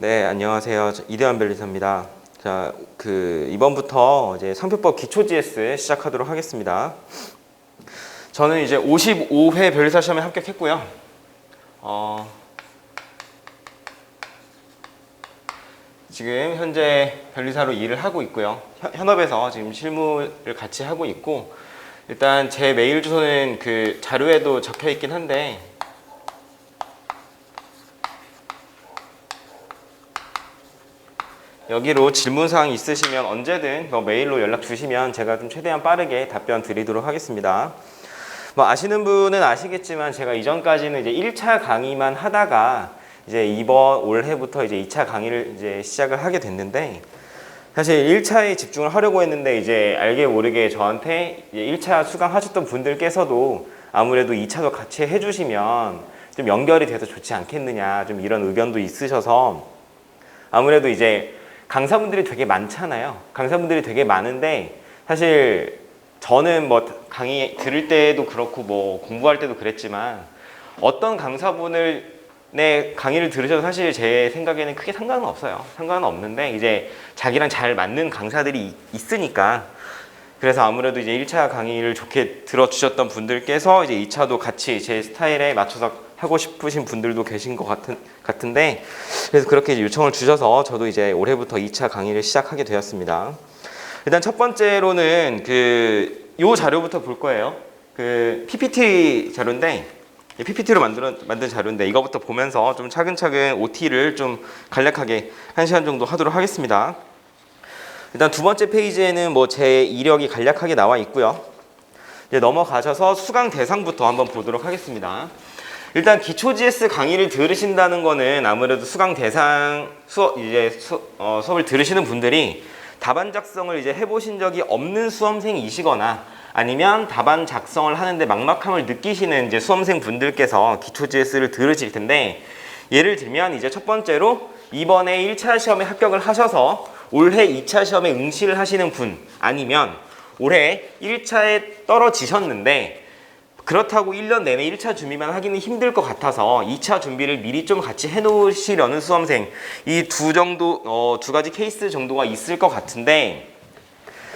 네, 안녕하세요. 이대환 변리사입니다. 자, 이번부터 이제 상표법 기초 GS 시작하도록 하겠습니다. 저는 이제 55회 변리사 시험에 합격했고요. 지금 현재 변리사로 일을 하고 있고요. 현업에서 지금 실무를 같이 하고 있고, 일단 제 메일 주소는 그 자료에도 적혀 있긴 한데, 여기로 질문사항 있으시면 언제든 메일로 연락 주시면 제가 좀 최대한 빠르게 답변 드리도록 하겠습니다. 아시는 분은 아시겠지만 제가 이전까지는 이제 1차 강의만 하다가 이제 이번 올해부터 이제 2차 강의를 이제 시작을 하게 됐는데, 사실 1차에 집중을 하려고 했는데 이제 알게 모르게 저한테 이제 1차 수강하셨던 분들께서도 아무래도 2차도 같이 해주시면 좀 연결이 돼서 좋지 않겠느냐, 좀 이런 의견도 있으셔서, 아무래도 이제 강사분들이 되게 많잖아요. 강사분들이 되게 많은데 사실 저는 강의 들을 때도 그렇고 공부할 때도 그랬지만, 어떤 강사분을 강의를 들으셔도 사실 제 생각에는 크게 상관은 없어요. 상관은 없는데 이제 자기랑 잘 맞는 강사들이 있으니까, 그래서 아무래도 이제 1차 강의를 좋게 들어주셨던 분들께서 이제 2차도 같이 제 스타일에 맞춰서 하고 싶으신 분들도 계신 것 같은데, 그래서 그렇게 이제 요청을 주셔서 저도 이제 올해부터 2차 강의를 시작하게 되었습니다. 일단 첫 번째로는 요 자료부터 볼 거예요. PPT 자료인데, PPT로 만든 자료인데, 이거부터 보면서 좀 차근차근 OT를 좀 간략하게 1시간 정도 하도록 하겠습니다. 일단 두 번째 페이지에는 제 이력이 간략하게 나와 있고요. 이제 넘어가셔서 수강 대상부터 한번 보도록 하겠습니다. 일단 기초 GS 강의를 들으신다는 거는 아무래도 수강 대상 수업을 들으시는 분들이 답안 작성을 이제 해보신 적이 없는 수험생이시거나, 아니면 답안 작성을 하는데 막막함을 느끼시는 이제 수험생 분들께서 기초 GS를 들으실 텐데, 예를 들면 이제 첫 번째로 이번에 1차 시험에 합격을 하셔서 올해 2차 시험에 응시를 하시는 분, 아니면 올해 1차에 떨어지셨는데 그렇다고 1년 내내 1차 준비만 하기는 힘들 것 같아서 2차 준비를 미리 좀 같이 해놓으시려는 수험생, 이 두 가지 케이스 정도가 있을 것 같은데,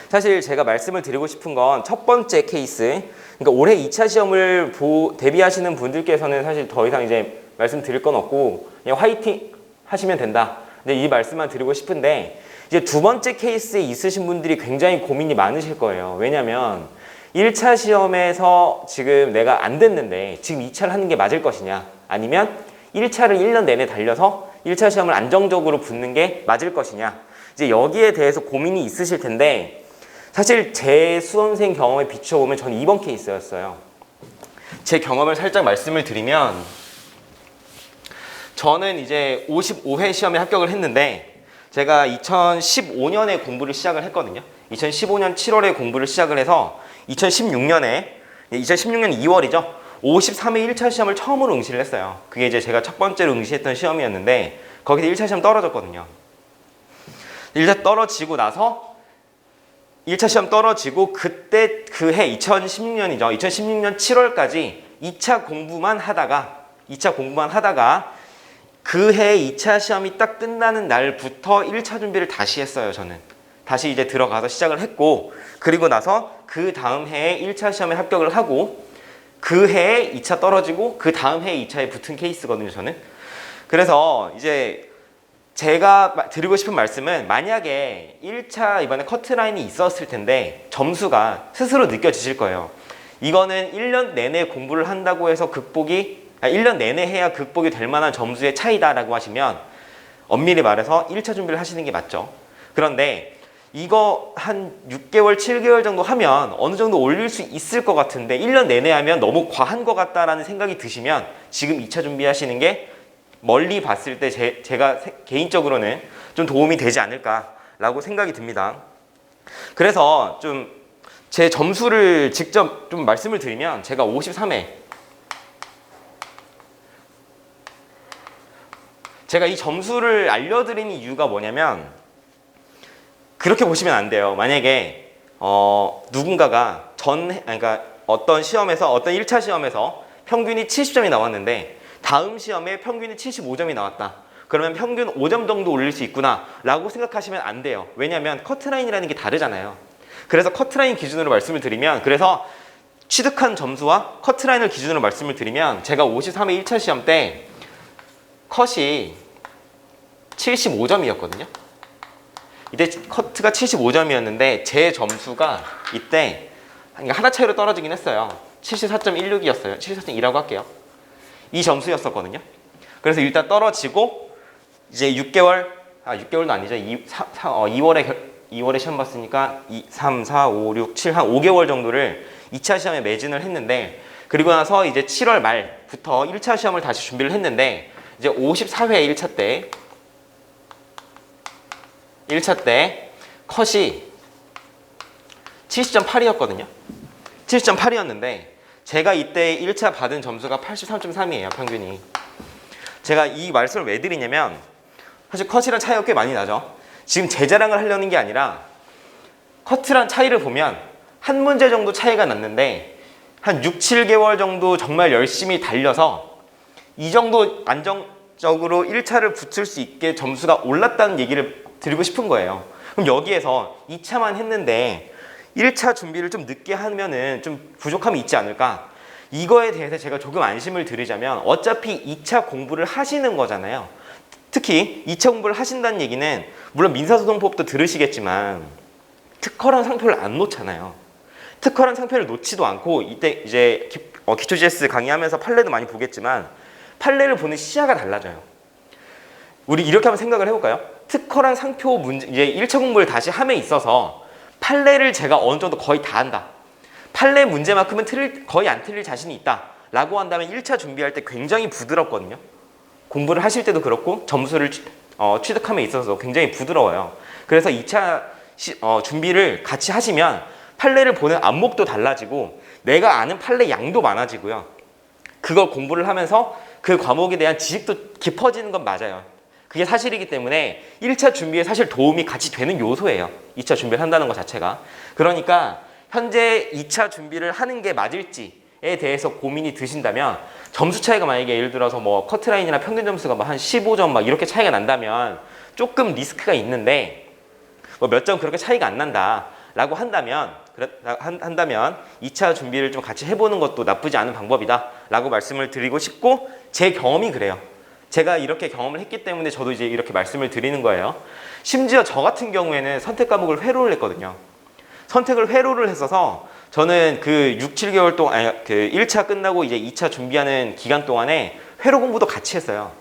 사실 제가 말씀을 드리고 싶은 건 첫 번째 케이스, 그러니까 올해 2차 시험을 대비하시는 분들께서는 사실 더 이상 이제 말씀드릴 건 없고 그냥 화이팅 하시면 된다. 근데 이 말씀만 드리고 싶은데, 이제 두 번째 케이스에 있으신 분들이 굉장히 고민이 많으실 거예요. 왜냐면 1차 시험에서 지금 내가 안 됐는데 지금 2차를 하는 게 맞을 것이냐, 아니면 1차를 1년 내내 달려서 1차 시험을 안정적으로 붙는 게 맞을 것이냐, 이제 여기에 대해서 고민이 있으실 텐데, 사실 제 수험생 경험에 비춰보면 저는 2번 케이스였어요. 제 경험을 살짝 말씀을 드리면, 저는 이제 55회 시험에 합격을 했는데, 제가 2015년에 공부를 시작을 했거든요. 2015년 7월에 공부를 시작을 해서 2016년 2월이죠. 53회 1차 시험을 처음으로 응시를 했어요. 그게 이제 제가 첫 번째로 응시했던 시험이었는데, 거기서 1차 시험 떨어졌거든요. 1차 떨어지고 나서 1차 시험 떨어지고 그때 그해 2016년이죠. 2016년 7월까지 2차 공부만 하다가 그해 2차 시험이 딱 끝나는 날부터 1차 준비를 다시 했어요. 저는 다시 이제 들어가서 시작을 했고, 그리고 나서 그 다음 해에 1차 시험에 합격을 하고, 그 해에 2차 떨어지고 그 다음 해에 2차에 붙은 케이스거든요, 저는. 그래서 이제 제가 드리고 싶은 말씀은, 만약에 1차 이번에 커트라인이 있었을 텐데 점수가 스스로 느껴지실 거예요. 이거는 1년 내내 공부를 한다고 해서 1년 내내 해야 극복이 될 만한 점수의 차이다라고 하시면 엄밀히 말해서 1차 준비를 하시는 게 맞죠. 그런데 이거 한 6개월, 7개월 정도 하면 어느 정도 올릴 수 있을 것 같은데 1년 내내 하면 너무 과한 것 같다라는 생각이 드시면 지금 2차 준비하시는 게 멀리 봤을 때 제가 개인적으로는 좀 도움이 되지 않을까라고 생각이 듭니다. 그래서 좀 제 점수를 직접 좀 말씀을 드리면, 제가 53회, 제가 이 점수를 알려드리는 이유가 뭐냐면, 그렇게 보시면 안 돼요. 만약에 누군가가 그러니까 어떤 1차 시험에서 평균이 70점이 나왔는데 다음 시험에 평균이 75점이 나왔다. 그러면 평균 5점 정도 올릴 수 있구나 라고 생각하시면 안 돼요. 왜냐하면 커트라인이라는 게 다르잖아요. 그래서 커트라인 기준으로 말씀을 드리면, 그래서 취득한 점수와 커트라인을 기준으로 말씀을 드리면, 제가 53회 1차 시험 때 컷이 75점이었거든요. 이때 커트가 75점이었는데 제 점수가 이때 하나 차이로 떨어지긴 했어요. 74.16이었어요. 74.2라고 할게요. 이 점수였었거든요. 그래서 일단 떨어지고 이제 6개월도 아니죠. 2월에 시험 봤으니까 2, 3, 4, 5, 6, 7, 한 5개월 정도를 2차 시험에 매진을 했는데, 그리고 나서 이제 7월 말부터 1차 시험을 다시 준비를 했는데, 이제 54회 1차 때 컷이 70.8이었거든요. 70.8이었는데 제가 이때 1차 받은 점수가 83.3이에요, 평균이. 제가 이 말씀을 왜 드리냐면, 사실 컷이랑 차이가 꽤 많이 나죠. 지금 제 자랑을 하려는 게 아니라, 커트랑 차이를 보면 한 문제 정도 차이가 났는데 한 6, 7개월 정도 정말 열심히 달려서 이 정도 안정적으로 1차를 붙을 수 있게 점수가 올랐다는 얘기를 드리고 싶은 거예요. 그럼 여기에서 2차만 했는데 1차 준비를 좀 늦게 하면은 좀 부족함이 있지 않을까? 이거에 대해서 제가 조금 안심을 드리자면, 어차피 2차 공부를 하시는 거잖아요. 특히 2차 공부를 하신다는 얘기는, 물론 민사소송법도 들으시겠지만 특허랑 상표를 안 놓잖아요. 특허랑 상표를 놓지도 않고, 이때 이제 기초 GS 강의하면서 판례도 많이 보겠지만 판례를 보는 시야가 달라져요. 우리 이렇게 한번 생각을 해볼까요? 특허랑 상표 문제, 이제 1차 공부를 다시 함에 있어서 판례를 제가 어느 정도 거의 다 한다, 판례 문제만큼은 거의 안 틀릴 자신이 있다 라고 한다면 1차 준비할 때 굉장히 부드럽거든요. 공부를 하실 때도 그렇고 점수를 취득함에 있어서 굉장히 부드러워요. 그래서 2차 준비를 같이 하시면 판례를 보는 안목도 달라지고 내가 아는 판례 양도 많아지고요. 그걸 공부를 하면서 그 과목에 대한 지식도 깊어지는 건 맞아요. 그게 사실이기 때문에 1차 준비에 사실 도움이 같이 되는 요소예요. 2차 준비를 한다는 것 자체가. 그러니까 현재 2차 준비를 하는 게 맞을지에 대해서 고민이 드신다면, 점수 차이가 만약에 예를 들어서 뭐 커트라인이나 평균 점수가 한 15점 막 이렇게 차이가 난다면 조금 리스크가 있는데, 뭐 몇 점 그렇게 차이가 안 난다 라고 한다면 2차 준비를 좀 같이 해보는 것도 나쁘지 않은 방법이다 라고 말씀을 드리고 싶고, 제 경험이 그래요. 제가 이렇게 경험을 했기 때문에 저도 이제 이렇게 말씀을 드리는 거예요. 심지어 저 같은 경우에는 선택 과목을 회로를 했거든요. 선택을 회로를 했어서 저는 그 6, 7개월 동안, 그 1차 끝나고 이제 2차 준비하는 기간 동안에 회로 공부도 같이 했어요.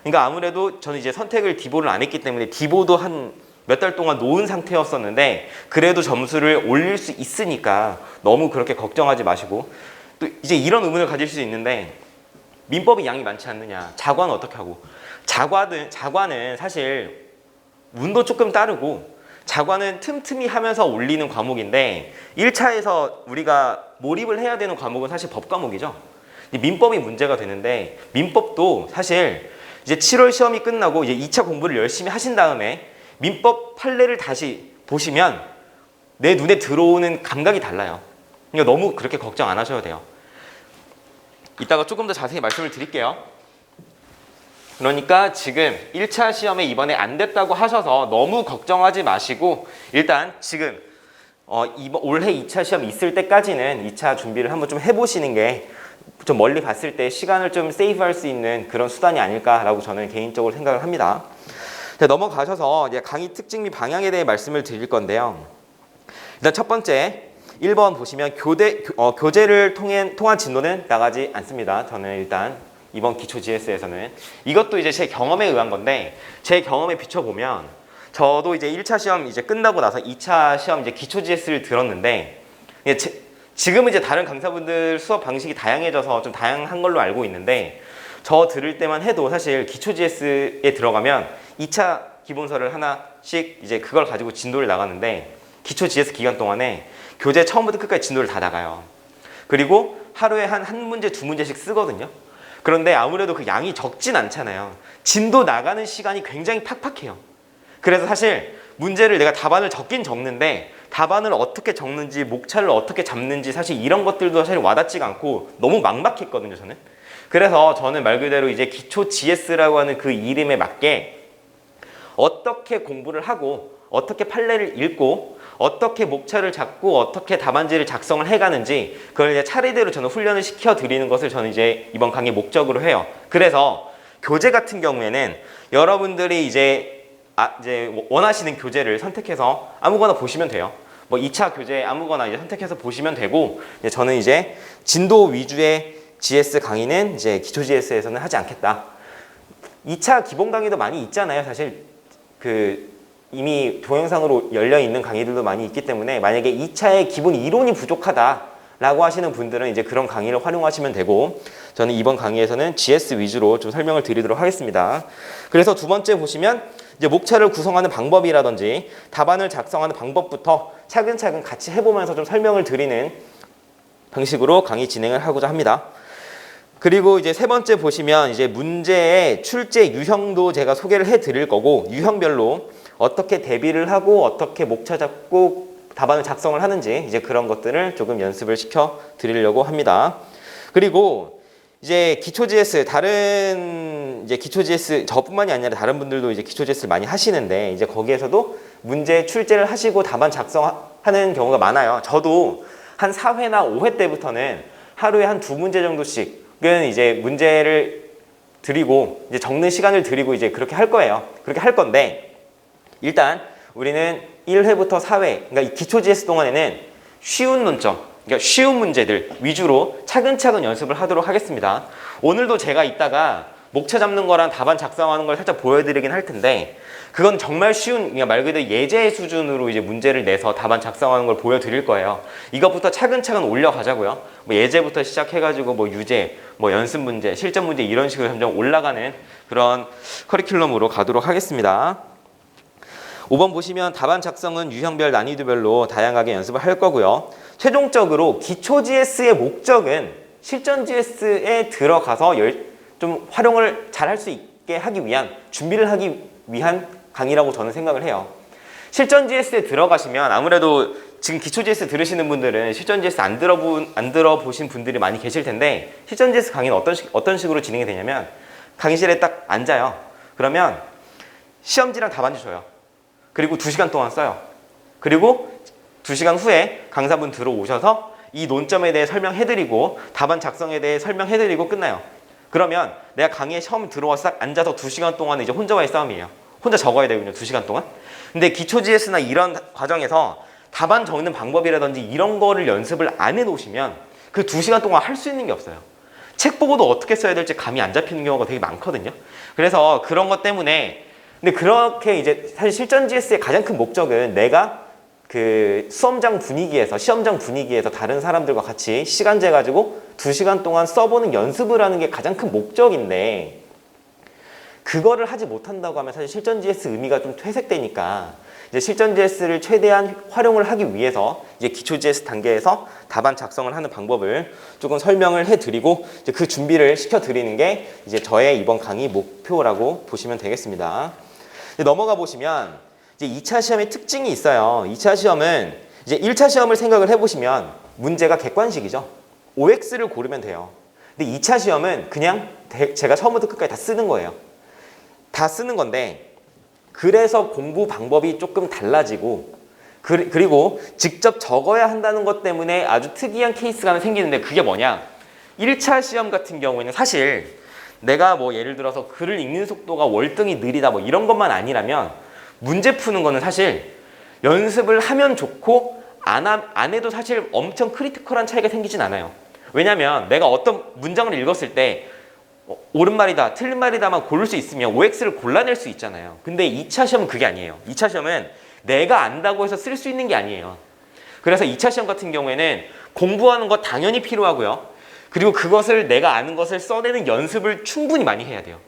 그러니까 아무래도 저는 이제 선택을 디보를 안 했기 때문에 디보도 한 몇 달 동안 놓은 상태였었는데, 그래도 점수를 올릴 수 있으니까 너무 그렇게 걱정하지 마시고, 또 이제 이런 의문을 가질 수 있는데, 민법이 양이 많지 않느냐, 자과는 어떻게 하고? 자과는 사실 운도 조금 따르고, 자과는 틈틈이 하면서 올리는 과목인데, 1차에서 우리가 몰입을 해야 되는 과목은 사실 법 과목이죠. 민법이 문제가 되는데, 민법도 사실 이제 7월 시험이 끝나고 이제 2차 공부를 열심히 하신 다음에 민법 판례를 다시 보시면 내 눈에 들어오는 감각이 달라요. 그러니까 너무 그렇게 걱정 안 하셔도 돼요. 이따가 조금 더 자세히 말씀을 드릴게요. 그러니까 지금 1차 시험에 이번에 안 됐다고 하셔서 너무 걱정하지 마시고, 일단 지금 올해 2차 시험 있을 때까지는 2차 준비를 한번 좀 해보시는 게 좀 멀리 봤을 때 시간을 좀 세이브할 수 있는 그런 수단이 아닐까라고 저는 개인적으로 생각을 합니다. 자, 넘어가셔서 이제 강의 특징 및 방향에 대해 말씀을 드릴 건데요. 일단 첫 번째 1번 보시면 교재를 통한 진도는 나가지 않습니다. 저는 일단 이번 기초 GS에서는 이것도 이제 제 경험에 의한 건데, 제 경험에 비춰보면 저도 이제 1차 시험 이제 끝나고 나서 2차 시험 이제 기초 GS를 들었는데, 지금은 이제 다른 강사분들 수업 방식이 다양해져서 좀 다양한 걸로 알고 있는데, 저 들을 때만 해도 사실 기초 GS에 들어가면 2차 기본서를 하나씩 이제 그걸 가지고 진도를 나가는데, 기초 GS 기간 동안에 교재 처음부터 끝까지 진도를 다 나가요. 그리고 하루에 한 문제, 두 문제씩 쓰거든요. 그런데 아무래도 그 양이 적진 않잖아요. 진도 나가는 시간이 굉장히 팍팍해요. 그래서 사실 문제를 내가 답안을 적긴 적는데, 답안을 어떻게 적는지, 목차를 어떻게 잡는지, 사실 이런 것들도 사실 와닿지가 않고 너무 막막했거든요, 저는. 그래서 저는 말 그대로 이제 기초 GS라고 하는 그 이름에 맞게 어떻게 공부를 하고 어떻게 판례를 읽고 어떻게 목차를 잡고 어떻게 답안지를 작성을 해가는지 그걸 이제 차례대로 저는 훈련을 시켜 드리는 것을 저는 이제 이번 강의 목적으로 해요. 그래서 교재 같은 경우에는 여러분들이 이제 원하시는 교재를 선택해서 아무거나 보시면 돼요. 뭐 2차 교재 아무거나 이제 선택해서 보시면 되고, 이제 저는 이제 진도 위주의 GS 강의는 이제 기초 GS에서는 하지 않겠다. 2차 기본 강의도 많이 있잖아요. 사실 이미 동영상으로 열려 있는 강의들도 많이 있기 때문에 만약에 2차의 기본 이론이 부족하다라고 하시는 분들은 이제 그런 강의를 활용하시면 되고, 저는 이번 강의에서는 GS 위주로 좀 설명을 드리도록 하겠습니다. 그래서 두 번째 보시면 이제 목차를 구성하는 방법이라든지 답안을 작성하는 방법부터 차근차근 같이 해보면서 좀 설명을 드리는 방식으로 강의 진행을 하고자 합니다. 그리고 이제 세 번째 보시면 이제 문제의 출제 유형도 제가 소개를 해 드릴 거고, 유형별로 어떻게 대비를 하고 어떻게 목차 잡고 답안을 작성을 하는지 이제 그런 것들을 조금 연습을 시켜 드리려고 합니다. 그리고 이제 기초 GS 다른 이제 기초 GS 저뿐만이 아니라 다른 분들도 이제 기초 GS를 많이 하시는데, 이제 거기에서도 문제 출제를 하시고 답안 작성하는 경우가 많아요. 저도 한 4회나 5회 때부터는 하루에 한 2문제 정도씩은 이제 문제를 드리고 이제 적는 시간을 드리고 이제 그렇게 할 거예요. 그렇게 할 건데, 일단 우리는 1회부터 4회, 그러니까 이 기초 GS 동안에는 쉬운 논점, 그러니까 쉬운 문제들 위주로 차근차근 연습을 하도록 하겠습니다. 오늘도 제가 이따가 목차 잡는 거랑 답안 작성하는 걸 살짝 보여드리긴 할 텐데, 그건 정말 쉬운, 그러니까 말 그대로 예제 수준으로 이제 문제를 내서 답안 작성하는 걸 보여드릴 거예요. 이것부터 차근차근 올려가자고요. 뭐 예제부터 시작해가지고 뭐 유제, 뭐 연습 문제, 실전 문제 이런 식으로 점점 올라가는 그런 커리큘럼으로 가도록 하겠습니다. 5번 보시면 답안 작성은 유형별 난이도별로 다양하게 연습을 할 거고요. 최종적으로 기초 GS의 목적은 실전 GS에 들어가서 좀 활용을 잘 할 수 있게 하기 위한, 준비를 하기 위한 강의라고 저는 생각을 해요. 실전 GS에 들어가시면 아무래도 지금 기초 GS 들으시는 분들은 실전 GS 안 들어보신 분들이 많이 계실 텐데, 실전 GS 강의는 어떤 식으로 진행이 되냐면 강의실에 딱 앉아요. 그러면 시험지랑 답안지 줘요. 그리고 2시간 동안 써요. 그리고 2시간 후에 강사분 들어오셔서 이 논점에 대해 설명해드리고 답안 작성에 대해 설명해드리고 끝나요. 그러면 내가 강의에 처음 들어와서 딱 앉아서 2시간 동안 이제 혼자와의 싸움이에요. 혼자 적어야 되거든요, 2시간 동안. 근데 기초 GS나 이런 과정에서 답안 적는 방법이라든지 이런 거를 연습을 안 해놓으시면 그 2시간 동안 할 수 있는 게 없어요. 책 보고도 어떻게 써야 될지 감이 안 잡히는 경우가 되게 많거든요. 그래서 그런 것 때문에, 근데 그렇게 이제 사실 실전 GS의 가장 큰 목적은 내가 그 시험장 분위기에서 다른 사람들과 같이 시간 재가지고 2시간 동안 써보는 연습을 하는 게 가장 큰 목적인데, 그거를 하지 못한다고 하면 사실 실전 GS 의미가 좀 퇴색되니까 이제 실전 GS를 최대한 활용을 하기 위해서 이제 기초 GS 단계에서 답안 작성을 하는 방법을 조금 설명을 해드리고 이제 그 준비를 시켜드리는 게 이제 저의 이번 강의 목표라고 보시면 되겠습니다. 이제 넘어가 보시면 이제 2차 시험의 특징이 있어요. 2차 시험은 이제 1차 시험을 생각을 해보시면 문제가 객관식이죠. OX를 고르면 돼요. 근데 2차 시험은 그냥 제가 처음부터 끝까지 다 쓰는 거예요. 다 쓰는 건데, 그래서 공부 방법이 조금 달라지고 그리고 직접 적어야 한다는 것 때문에 아주 특이한 케이스가 하나 생기는데, 그게 뭐냐, 1차 시험 같은 경우에는 사실 내가 뭐 예를 들어서 글을 읽는 속도가 월등히 느리다 뭐 이런 것만 아니라면 문제 푸는 거는 사실 연습을 하면 좋고 안 해도 사실 엄청 크리티컬한 차이가 생기진 않아요. 왜냐면 내가 어떤 문장을 읽었을 때 옳은 말이다, 틀린 말이다만 고를 수 있으면 OX를 골라낼 수 있잖아요. 근데 2차 시험은 그게 아니에요. 2차 시험은 내가 안다고 해서 쓸 수 있는 게 아니에요. 그래서 2차 시험 같은 경우에는 공부하는 거 당연히 필요하고요. 그리고 그것을 내가 아는 것을 써내는 연습을 충분히 많이 해야 돼요.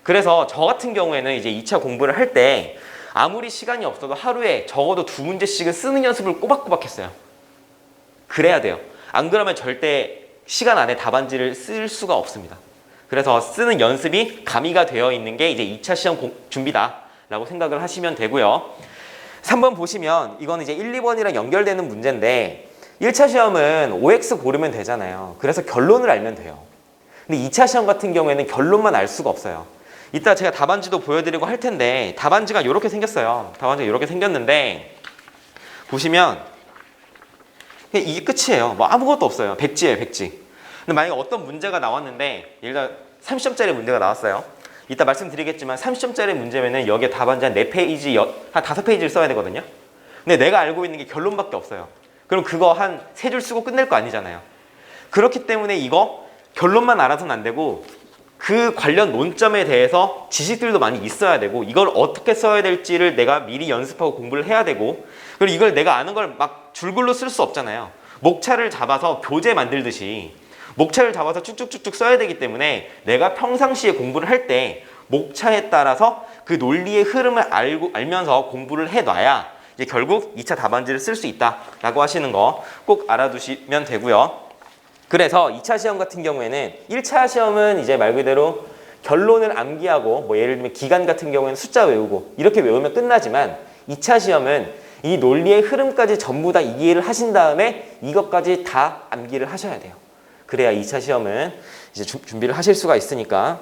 그래서 저 같은 경우에는 이제 2차 공부를 할 때 아무리 시간이 없어도 하루에 적어도 2문제씩은 쓰는 연습을 꼬박꼬박 했어요. 그래야 돼요. 안 그러면 절대 시간 안에 답안지를 쓸 수가 없습니다. 그래서 쓰는 연습이 가미가 되어 있는 게 이제 2차 시험 준비다라고 생각을 하시면 되고요. 3번 보시면 이건 이제 1, 2번이랑 연결되는 문제인데, 1차 시험은 OX 고르면 되잖아요. 그래서 결론을 알면 돼요. 근데 2차 시험 같은 경우에는 결론만 알 수가 없어요. 이따 제가 답안지도 보여드리고 할 텐데 답안지가 이렇게 생겼어요. 답안지가 이렇게 생겼는데 보시면 그냥 이게 끝이에요. 뭐 아무것도 없어요. 백지예요, 백지. 근데 만약에 어떤 문제가 나왔는데 예를 들어 30점짜리 문제가 나왔어요. 이따 말씀드리겠지만 30점짜리 문제면은 여기에 답안지 한 4페이지, 한 5페이지를 써야 되거든요. 근데 내가 알고 있는 게 결론밖에 없어요. 그럼 그거 한 3줄 쓰고 끝낼 거 아니잖아요. 그렇기 때문에 이거 결론만 알아서는 안 되고 그 관련 논점에 대해서 지식들도 많이 있어야 되고 이걸 어떻게 써야 될지를 내가 미리 연습하고 공부를 해야 되고 그리고 이걸 내가 아는 걸 막 줄글로 쓸 수 없잖아요. 목차를 잡아서 교재 만들듯이 목차를 잡아서 쭉쭉쭉쭉 써야 되기 때문에 내가 평상시에 공부를 할 때 목차에 따라서 그 논리의 흐름을 알면서 공부를 해놔야 이제 결국 2차 답안지를 쓸 수 있다라고 하시는 거 꼭 알아두시면 되고요. 그래서 2차 시험 같은 경우에는 1차 시험은 이제 말 그대로 결론을 암기하고 뭐 예를 들면 기간 같은 경우에는 숫자 외우고 이렇게 외우면 끝나지만 2차 시험은 이 논리의 흐름까지 전부 다 이해를 하신 다음에 이것까지 다 암기를 하셔야 돼요. 그래야 2차 시험은 이제 준비를 하실 수가 있으니까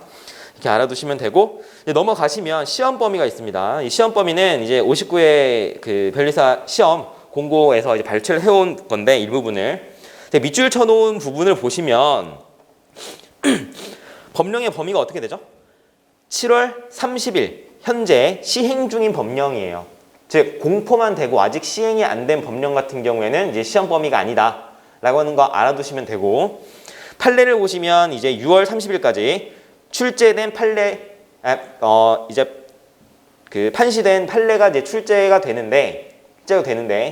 이렇게 알아두시면 되고 이제 넘어가시면 시험 범위가 있습니다. 이 시험 범위는 이제 59회 그 변리사 시험 공고에서 이제 발췌를 해온 건데 일부분을 밑줄 쳐놓은 부분을 보시면 법령의 범위가 어떻게 되죠? 7월 30일 현재 시행 중인 법령이에요. 즉 공포만 되고 아직 시행이 안 된 법령 같은 경우에는 이제 시험 범위가 아니다 라고 하는 거 알아두시면 되고 판례를 보시면 이제 6월 30일까지 출제된 판례 이제 그 판시된 판례가 이제 출제가 되는데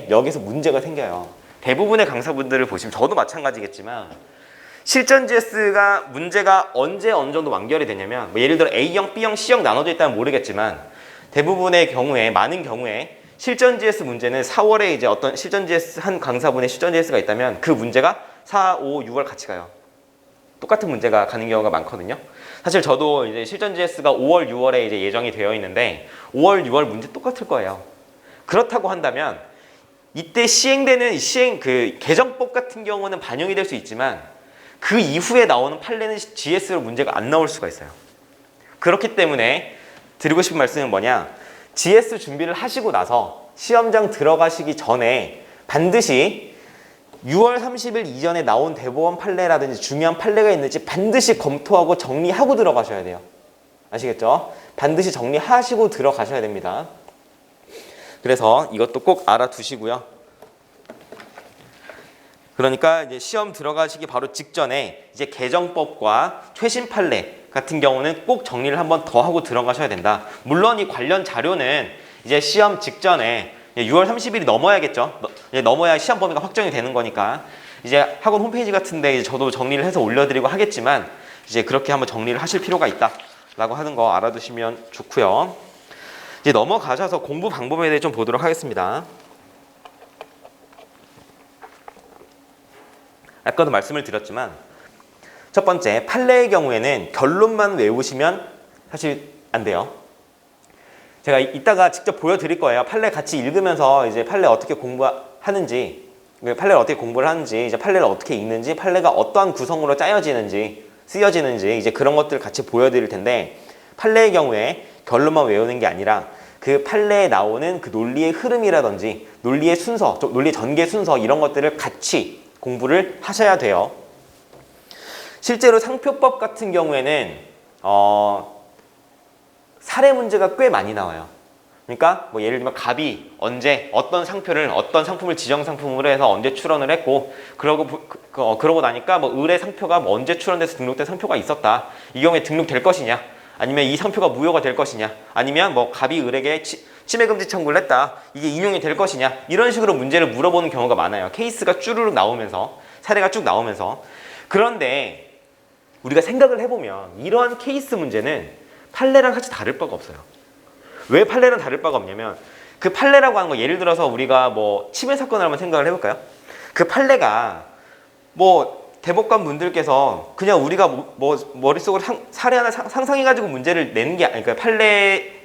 여기서 문제가 생겨요. 대부분의 강사분들을 보시면 저도 마찬가지겠지만 실전 GS가 문제가 언제 어느 정도 완결이 되냐면 뭐 예를 들어 A형, B형, C형 나눠져 있다면 모르겠지만 대부분의 경우에 많은 경우에 실전 GS 문제는 4월에 이제 어떤 실전 GS 한 강사분의 실전 GS가 있다면 그 문제가 4, 5, 6월 같이 가요. 똑같은 문제가 가는 경우가 많거든요. 사실 저도 이제 실전 GS가 5월, 6월에 이제 예정이 되어 있는데 5월, 6월 문제 똑같을 거예요. 그렇다고 한다면 이때 시행되는 그 개정법 같은 경우는 반영이 될 수 있지만 그 이후에 나오는 판례는 GS로 문제가 안 나올 수가 있어요. 그렇기 때문에 드리고 싶은 말씀은 뭐냐? GS 준비를 하시고 나서 시험장 들어가시기 전에 반드시 6월 30일 이전에 나온 대법원 판례라든지 중요한 판례가 있는지 반드시 검토하고 정리하고 들어가셔야 돼요. 아시겠죠? 반드시 정리하시고 들어가셔야 됩니다. 그래서 이것도 꼭 알아두시고요. 그러니까 이제 시험 들어가시기 바로 직전에 이제 개정법과 최신 판례 같은 경우는 꼭 정리를 한번 더 하고 들어가셔야 된다. 물론 이 관련 자료는 이제 시험 직전에 6월 30일이 넘어야겠죠. 넘어야 시험 범위가 확정이 되는 거니까 이제 학원 홈페이지 같은데 이제 저도 정리를 해서 올려드리고 하겠지만 이제 그렇게 한번 정리를 하실 필요가 있다라고 하는 거 알아두시면 좋고요. 이제 넘어가셔서 공부 방법에 대해 좀 보도록 하겠습니다. 아까도 말씀을 드렸지만 첫 번째 판례의 경우에는 결론만 외우시면 사실 안 돼요. 제가 이따가 직접 보여드릴 거예요. 판례 같이 읽으면서 이제 판례 어떻게 공부하는지, 판례를 어떻게 공부를 하는지, 이제 판례를 어떻게 읽는지, 판례가 어떠한 구성으로 짜여지는지, 쓰여지는지 이제 그런 것들을 같이 보여드릴 텐데 판례의 경우에 결론만 외우는 게 아니라 그 판례에 나오는 그 논리의 흐름이라든지 논리의 순서, 논리의 전개 순서 이런 것들을 같이 공부를 하셔야 돼요. 실제로 상표법 같은 경우에는 사례 문제가 꽤 많이 나와요. 그러니까 뭐 예를 들면 갑이 언제 어떤 상표를 어떤 상품을 지정 상품으로 해서 언제 출원을 했고 그러고 나니까 뭐 을의 상표가 뭐 언제 출원돼서 등록된 상표가 있었다. 이 경우에 등록될 것이냐? 아니면 이 상표가 무효가 될 것이냐? 아니면 뭐 갑이 을에게 침해금지 청구를 했다. 이게 인용이 될 것이냐? 이런 식으로 문제를 물어보는 경우가 많아요. 케이스가 쭈르륵 나오면서 사례가 쭉 나오면서 그런데 우리가 생각을 해보면 이러한 케이스 문제는 판례랑 사실 다를 바가 없어요. 왜 판례랑 다를 바가 없냐면 그 판례라고 하는 거 예를 들어서 우리가 뭐 침해 사건을 한번 생각을 해볼까요? 그 판례가 뭐 대법관 분들께서 그냥 우리가 뭐 머릿속으로 사례 하나 상상해가지고 문제를 내는 게 그러니까 판례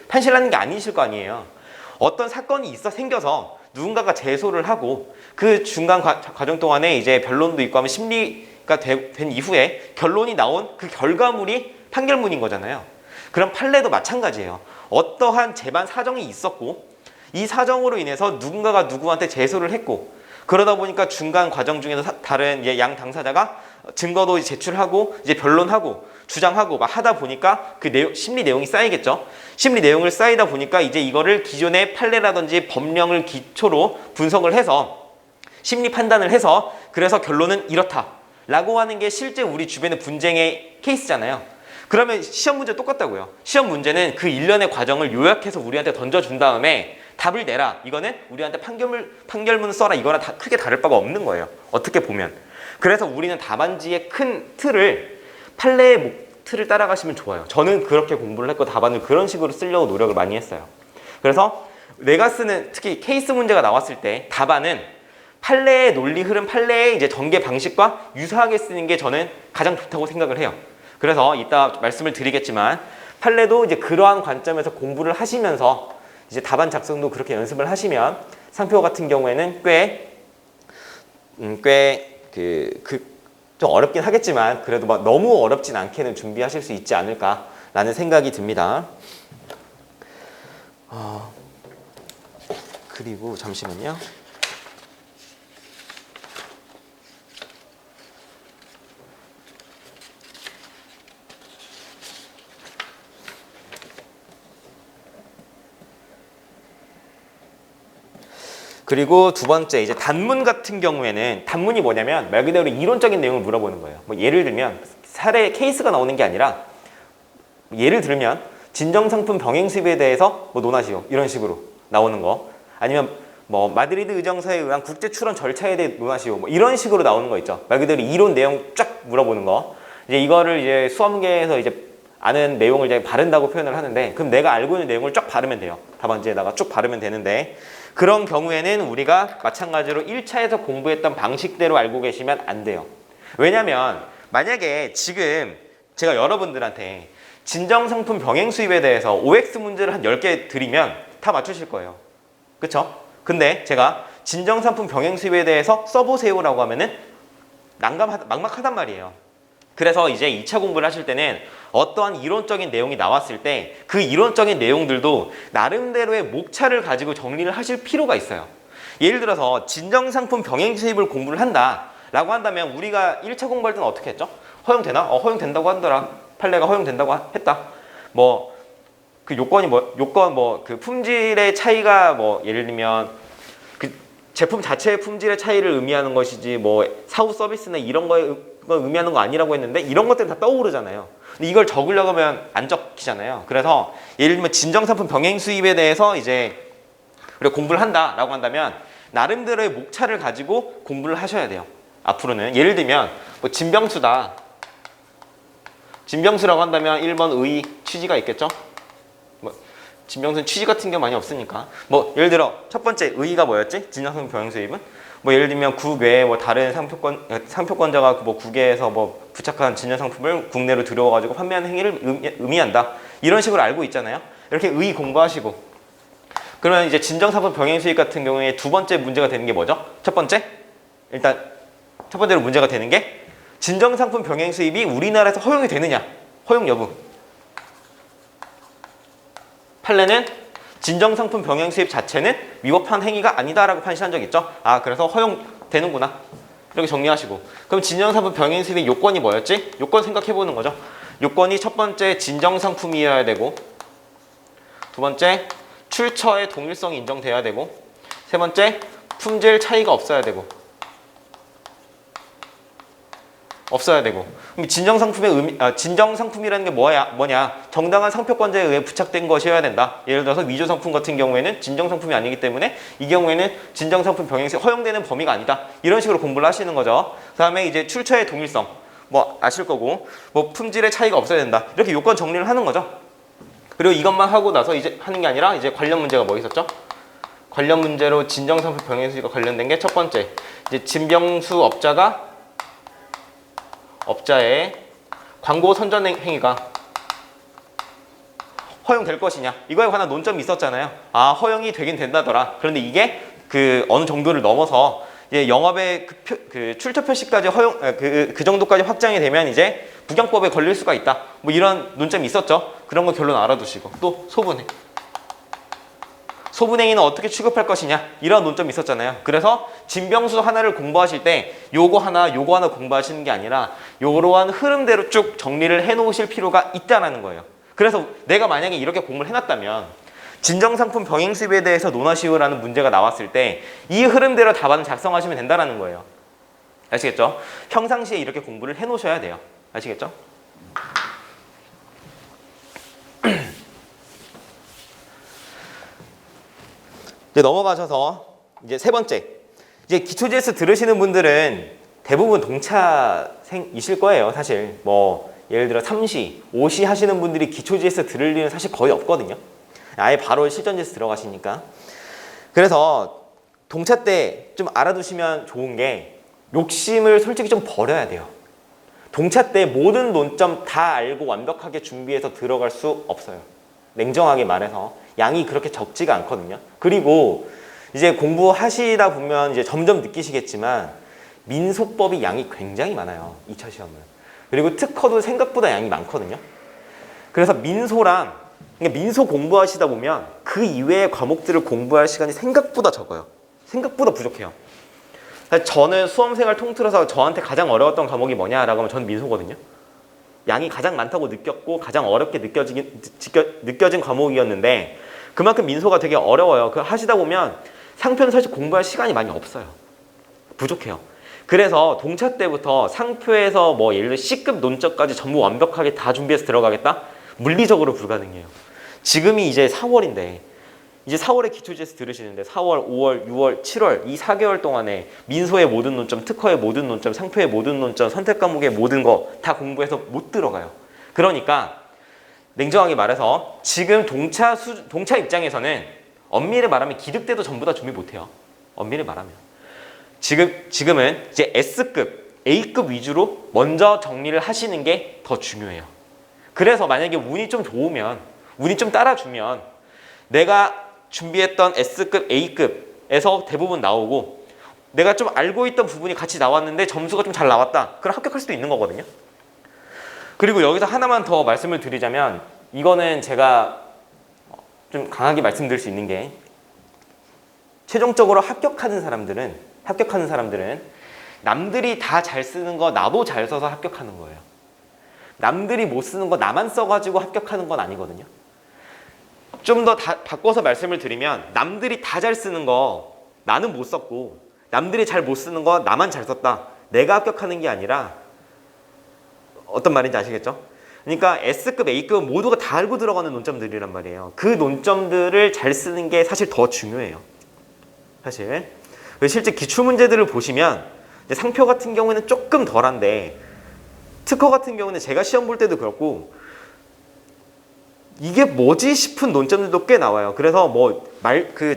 판시라는 게 아니실 거 아니에요. 어떤 사건이 생겨서 누군가가 제소를 하고 그 중간 과정 동안에 이제 변론도 있고 하면 심리 된 이후에 결론이 나온 그 결과물이 판결문인 거잖아요. 그럼 판례도 마찬가지예요. 어떠한 재반 사정이 있었고 이 사정으로 인해서 누군가가 누구한테 제소를 했고 그러다 보니까 중간 과정 중에서 다른 양 당사자가 증거도 제출하고 이제 변론하고 주장하고 막 하다 보니까 그 심리 내용이 쌓이겠죠. 심리 내용을 쌓이다 보니까 이제 이거를 기존의 판례라든지 법령을 기초로 분석을 해서 심리 판단을 해서 그래서 결론은 이렇다라고 하는 게 실제 우리 주변의 분쟁의 케이스잖아요. 그러면 시험 문제 똑같다고요. 시험 문제는 그 일련의 과정을 요약해서 우리한테 던져준 다음에 답을 내라. 이거는 우리한테 판결문 써라. 이거랑 크게 다를 바가 없는 거예요. 어떻게 보면. 그래서 우리는 답안지의 큰 틀을 판례의 틀을 따라가시면 좋아요. 저는 그렇게 공부를 했고 답안을 그런 식으로 쓰려고 노력을 많이 했어요. 그래서 내가 쓰는 특히 케이스 문제가 나왔을 때 답안은 판례의 논리 흐름, 판례의 이제 전개 방식과 유사하게 쓰는 게 저는 가장 좋다고 생각을 해요. 그래서 이따 말씀을 드리겠지만 판례도 이제 그러한 관점에서 공부를 하시면서 이제 답안 작성도 그렇게 연습을 하시면 상표 같은 경우에는 좀 어렵긴 하겠지만 그래도 막 너무 어렵진 않게는 준비하실 수 있지 않을까라는 생각이 듭니다. 그리고 잠시만요. 그리고 두 번째 이제 단문 같은 경우에는 단문이 뭐냐면 말 그대로 이론적인 내용을 물어보는 거예요. 뭐 예를 들면 사례 케이스가 나오는 게 아니라 예를 들면 진정상품 병행 수입에 대해서 뭐 논하시오 이런 식으로 나오는 거 아니면 뭐 마드리드 의정서에 의한 국제 출원 절차에 대해 논하시오 뭐 이런 식으로 나오는 거 있죠. 말 그대로 이론 내용 쫙 물어보는 거 이제 이거를 이제 수험계에서 이제 아는 내용을 이제 바른다고 표현을 하는데 그럼 내가 알고 있는 내용을 쫙 바르면 돼요. 답안지에다가 쭉 바르면 되는데 그런 경우에는 우리가 마찬가지로 1차에서 공부했던 방식대로 알고 계시면 안 돼요. 왜냐면 만약에 지금 제가 여러분들한테 진정상품 병행 수입에 대해서 OX 문제를 한 10개 드리면 다 맞추실 거예요. 그쵸? 근데 제가 진정상품 병행 수입에 대해서 써보세요라고 하면은 막막하단 말이에요. 그래서 이제 2차 공부를 하실 때는 어떠한 이론적인 내용이 나왔을 때 그 이론적인 내용들도 나름대로의 목차를 가지고 정리를 하실 필요가 있어요. 예를 들어서 진정상품 병행 수입을 공부를 한다라고 한다면 우리가 1차 공부할 때는 어떻게 했죠? 허용되나? 허용된다고 하더라. 판례가 허용된다고 했다. 뭐 그 요건 그 품질의 차이가 뭐 예를 들면 그 제품 자체의 품질의 차이를 의미하는 것이지 뭐 사후 서비스나 이런 거에 의미하는 거 아니라고 했는데 이런 것들은 다 떠오르잖아요. 근데 이걸 적으려고 하면 안 적히잖아요. 그래서 예를 들면 진정상품 병행 수입에 대해서 이제 우리가 공부를 한다라고 한다면 나름대로의 목차를 가지고 공부를 하셔야 돼요. 앞으로는 예를 들면 뭐 진병수다. 진병수라고 한다면 1번 의 취지가 있겠죠. 뭐 진병수는 취지 같은 게 많이 없으니까 뭐 예를 들어 첫 번째 의의가 뭐였지? 진정상품 병행 수입은 뭐 예를 들면 국외 뭐 다른 상표권자가 뭐 국외에서 뭐 부착한 진정상품을 국내로 들여와가지고 판매하는 행위를 의미한다. 이런 식으로 알고 있잖아요. 이렇게 의 공부하시고 그러면 이제 진정상품 병행 수입 같은 경우에 두 번째 문제가 되는 게 뭐죠? 첫 번째 일단 첫 번째로 문제가 되는 게 진정상품 병행 수입이 우리나라에서 허용이 되느냐? 허용 여부. 판례는 진정상품 병행 수입 자체는 위법한 행위가 아니다라고 판시한 적 있죠? 아 그래서 허용되는구나 이렇게 정리하시고 그럼 진정상품 병행 수입의 요건이 뭐였지? 요건 생각해보는 거죠. 요건이 첫 번째 진정상품이어야 되고 두 번째 출처의 동일성이 인정돼야 되고 세 번째 품질 차이가 없어야 되고 그럼 진정상품이라는 게 뭐냐? 정당한 상표권자에 의해 부착된 것이어야 된다. 예를 들어서 위조상품 같은 경우에는 진정상품이 아니기 때문에 이 경우에는 진정상품 병행시 허용되는 범위가 아니다. 이런 식으로 공부를 하시는 거죠. 그 다음에 이제 출처의 동일성 뭐 아실 거고 뭐 품질의 차이가 없어야 된다. 이렇게 요건 정리를 하는 거죠. 그리고 이것만 하고 나서 이제 하는 게 아니라 이제 관련 문제가 뭐 있었죠? 관련 문제로 진정상품 병행수가 관련된 게 첫 번째 이제 진병수 업자의 광고 선전 행위가 허용될 것이냐 이거에 관한 논점이 있었잖아요. 아 허용이 되긴 된다더라. 그런데 이게 그 어느 정도를 넘어서 이제 영업의 그 출처 표시까지 허용 그 정도까지 확장이 되면 이제 부경법에 걸릴 수가 있다. 뭐 이런 논점이 있었죠. 그런 거 결론 알아두시고 또 소분해. 소분행위는 어떻게 취급할 것이냐 이런 논점이 있었잖아요. 그래서 진병수 하나를 공부하실 때 요거 하나 공부하시는 게 아니라 요러한 흐름대로 쭉 정리를 해놓으실 필요가 있다는 거예요. 그래서 내가 만약에 이렇게 공부를 해놨다면 진정상품 병행수입에 대해서 논하시오라는 문제가 나왔을 때 이 흐름대로 답안을 작성하시면 된다는 거예요. 아시겠죠? 평상시에 이렇게 공부를 해놓으셔야 돼요. 아시겠죠? 이제 넘어가셔서 이제 세 번째, 이제 기초GS 들으시는 분들은 대부분 동차생이실 거예요. 사실 뭐 예를 들어 3시, 5시 하시는 분들이 기초GS 들을 일은 사실 거의 없거든요. 아예 바로 실전GS 들어가시니까. 그래서 동차 때 좀 알아두시면 좋은 게 욕심을 솔직히 좀 버려야 돼요. 동차 때 모든 논점 다 알고 완벽하게 준비해서 들어갈 수 없어요. 냉정하게 말해서 양이 그렇게 적지가 않거든요. 그리고 이제 공부하시다 보면 이제 점점 느끼시겠지만 민소법이 양이 굉장히 많아요. 2차 시험은. 그리고 특허도 생각보다 양이 많거든요. 그래서 민소랑 그러니까 민소 공부하시다 보면 그 이외의 과목들을 공부할 시간이 생각보다 적어요. 생각보다 부족해요. 사실 저는 수험생활 통틀어서 저한테 가장 어려웠던 과목이 뭐냐라고 하면 저는 민소거든요. 양이 가장 많다고 느꼈고 가장 어렵게 느껴진 과목이었는데 그만큼 민소가 되게 어려워요. 그 하시다 보면 상표는 사실 공부할 시간이 많이 없어요. 부족해요. 그래서 동차 때부터 상표에서 뭐 예를 들어 C급 논점까지 전부 완벽하게 다 준비해서 들어가겠다? 물리적으로 불가능해요. 지금이 이제 4월인데 이제 4월에 기초GS 들으시는데 4월, 5월, 6월, 7월 이 4개월 동안에 민소의 모든 논점, 특허의 모든 논점, 상표의 모든 논점, 선택 과목의 모든 거 다 공부해서 못 들어가요. 그러니까 냉정하게 말해서 지금 동차 입장에서는 엄밀히 말하면 기득대도 전부 다 준비 못해요. 엄밀히 말하면. 지금은 이제 S급, A급 위주로 먼저 정리를 하시는 게 더 중요해요. 그래서 만약에 운이 좀 좋으면, 운이 좀 따라주면 내가 준비했던 S급, A급에서 대부분 나오고 내가 좀 알고 있던 부분이 같이 나왔는데 점수가 좀 잘 나왔다. 그럼 합격할 수도 있는 거거든요. 그리고 여기서 하나만 더 말씀을 드리자면 이거는 제가 좀 강하게 말씀드릴 수 있는 게 최종적으로 합격하는 사람들은 남들이 다 잘 쓰는 거 나도 잘 써서 합격하는 거예요. 남들이 못 쓰는 거 나만 써가지고 합격하는 건 아니거든요. 좀 더 바꿔서 말씀을 드리면 남들이 다 잘 쓰는 거 나는 못 썼고 남들이 잘 못 쓰는 거 나만 잘 썼다. 내가 합격하는 게 아니라 어떤 말인지 아시겠죠? 그러니까 S급, A급 모두가 다 알고 들어가는 논점들이란 말이에요. 그 논점들을 잘 쓰는 게 사실 더 중요해요. 사실 실제 기출문제들을 보시면 상표 같은 경우에는 조금 덜한데 특허 같은 경우는 제가 시험 볼 때도 그렇고 이게 뭐지 싶은 논점들도 꽤 나와요. 그래서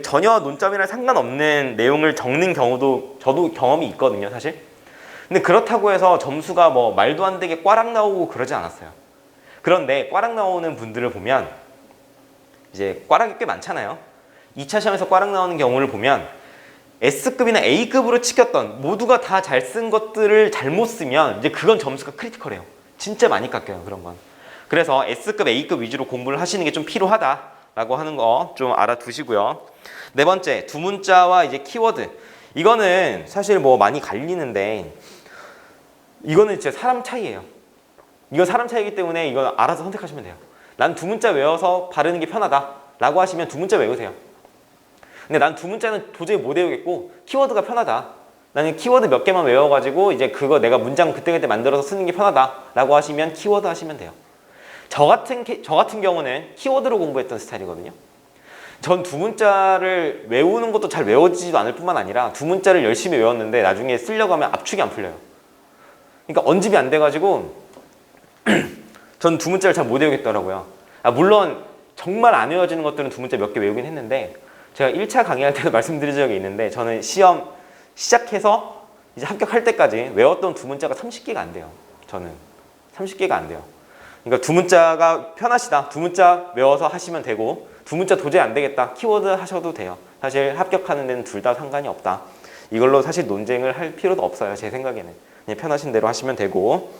전혀 논점이랑 상관없는 내용을 적는 경우도 저도 경험이 있거든요, 사실. 근데 그렇다고 해서 점수가 뭐 말도 안 되게 꽈락 나오고 그러지 않았어요. 그런데 꽈락 나오는 분들을 보면 이제 꽈락이 꽤 많잖아요. 2차 시험에서 꽈락 나오는 경우를 보면 S급이나 A급으로 치켰던 모두가 다 잘 쓴 것들을 잘못 쓰면 이제 그건 점수가 크리티컬해요. 진짜 많이 깎여요, 그런 건. 그래서 S급, A급 위주로 공부를 하시는 게 좀 필요하다라고 하는 거 좀 알아두시고요. 네 번째, 두 문자와 이제 키워드. 이거는 사실 뭐 많이 갈리는데 이거는 진짜 사람 차이예요. 이건 사람 차이기 때문에 이건 알아서 선택하시면 돼요. 난 두 문자 외워서 바르는 게 편하다라고 하시면 두 문자 외우세요. 근데 난 두 문자는 도저히 못 외우겠고 키워드가 편하다. 나는 키워드 몇 개만 외워가지고 이제 그거 내가 문장 그때그때 만들어서 쓰는 게 편하다라고 하시면 키워드 하시면 돼요. 저 같은 경우는 키워드로 공부했던 스타일이거든요. 전 두 문자를 외우는 것도 잘 외워지지도 않을 뿐만 아니라 두 문자를 열심히 외웠는데 나중에 쓰려고 하면 압축이 안 풀려요. 그러니까 언집이 안 돼가지고 전 두 문자를 잘 못 외우겠더라고요. 물론 정말 안 외워지는 것들은 두 문자 몇 개 외우긴 했는데 제가 1차 강의할 때도 말씀드린 적이 있는데 저는 시험 시작해서 이제 합격할 때까지 외웠던 두 문자가 30개가 안 돼요. 저는 30개가 안 돼요. 그러니까 두 문자가 편하시다. 두 문자 외워서 하시면 되고 두 문자 도저히 안 되겠다. 키워드 하셔도 돼요. 사실 합격하는 데는 둘 다 상관이 없다. 이걸로 사실 논쟁을 할 필요도 없어요. 제 생각에는. 그냥 편하신 대로 하시면 되고.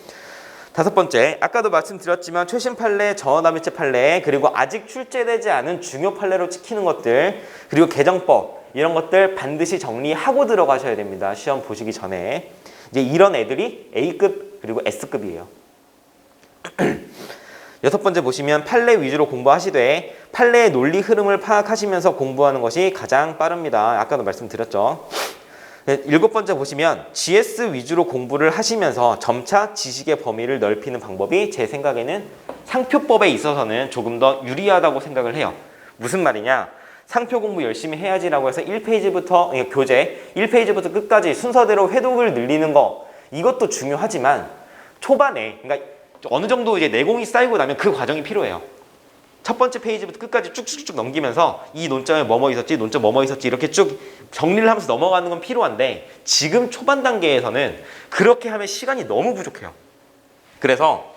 다섯 번째, 아까도 말씀드렸지만 최신 판례, 저하단일체 판례, 그리고 아직 출제되지 않은 중요 판례로 찍히는 것들, 그리고 개정법 이런 것들 반드시 정리하고 들어가셔야 됩니다. 시험 보시기 전에. 이제 이런 애들이 A급 그리고 S급이에요. 여섯 번째 보시면 판례 위주로 공부하시되 판례의 논리 흐름을 파악하시면서 공부하는 것이 가장 빠릅니다. 아까도 말씀드렸죠. 일곱 번째 보시면 GS 위주로 공부를 하시면서 점차 지식의 범위를 넓히는 방법이 제 생각에는 상표법에 있어서는 조금 더 유리하다고 생각을 해요. 무슨 말이냐? 상표 공부 열심히 해야지라고 해서 1페이지부터 교재 1페이지부터 끝까지 순서대로 회독을 늘리는 거 이것도 중요하지만 초반에 그러니까 어느 정도 이제 내공이 쌓이고 나면 그 과정이 필요해요. 첫 번째 페이지부터 끝까지 쭉쭉쭉 넘기면서 이 논점에 뭐뭐 있었지, 논점 뭐뭐 있었지 이렇게 쭉 정리를 하면서 넘어가는 건 필요한데 지금 초반 단계에서는 그렇게 하면 시간이 너무 부족해요. 그래서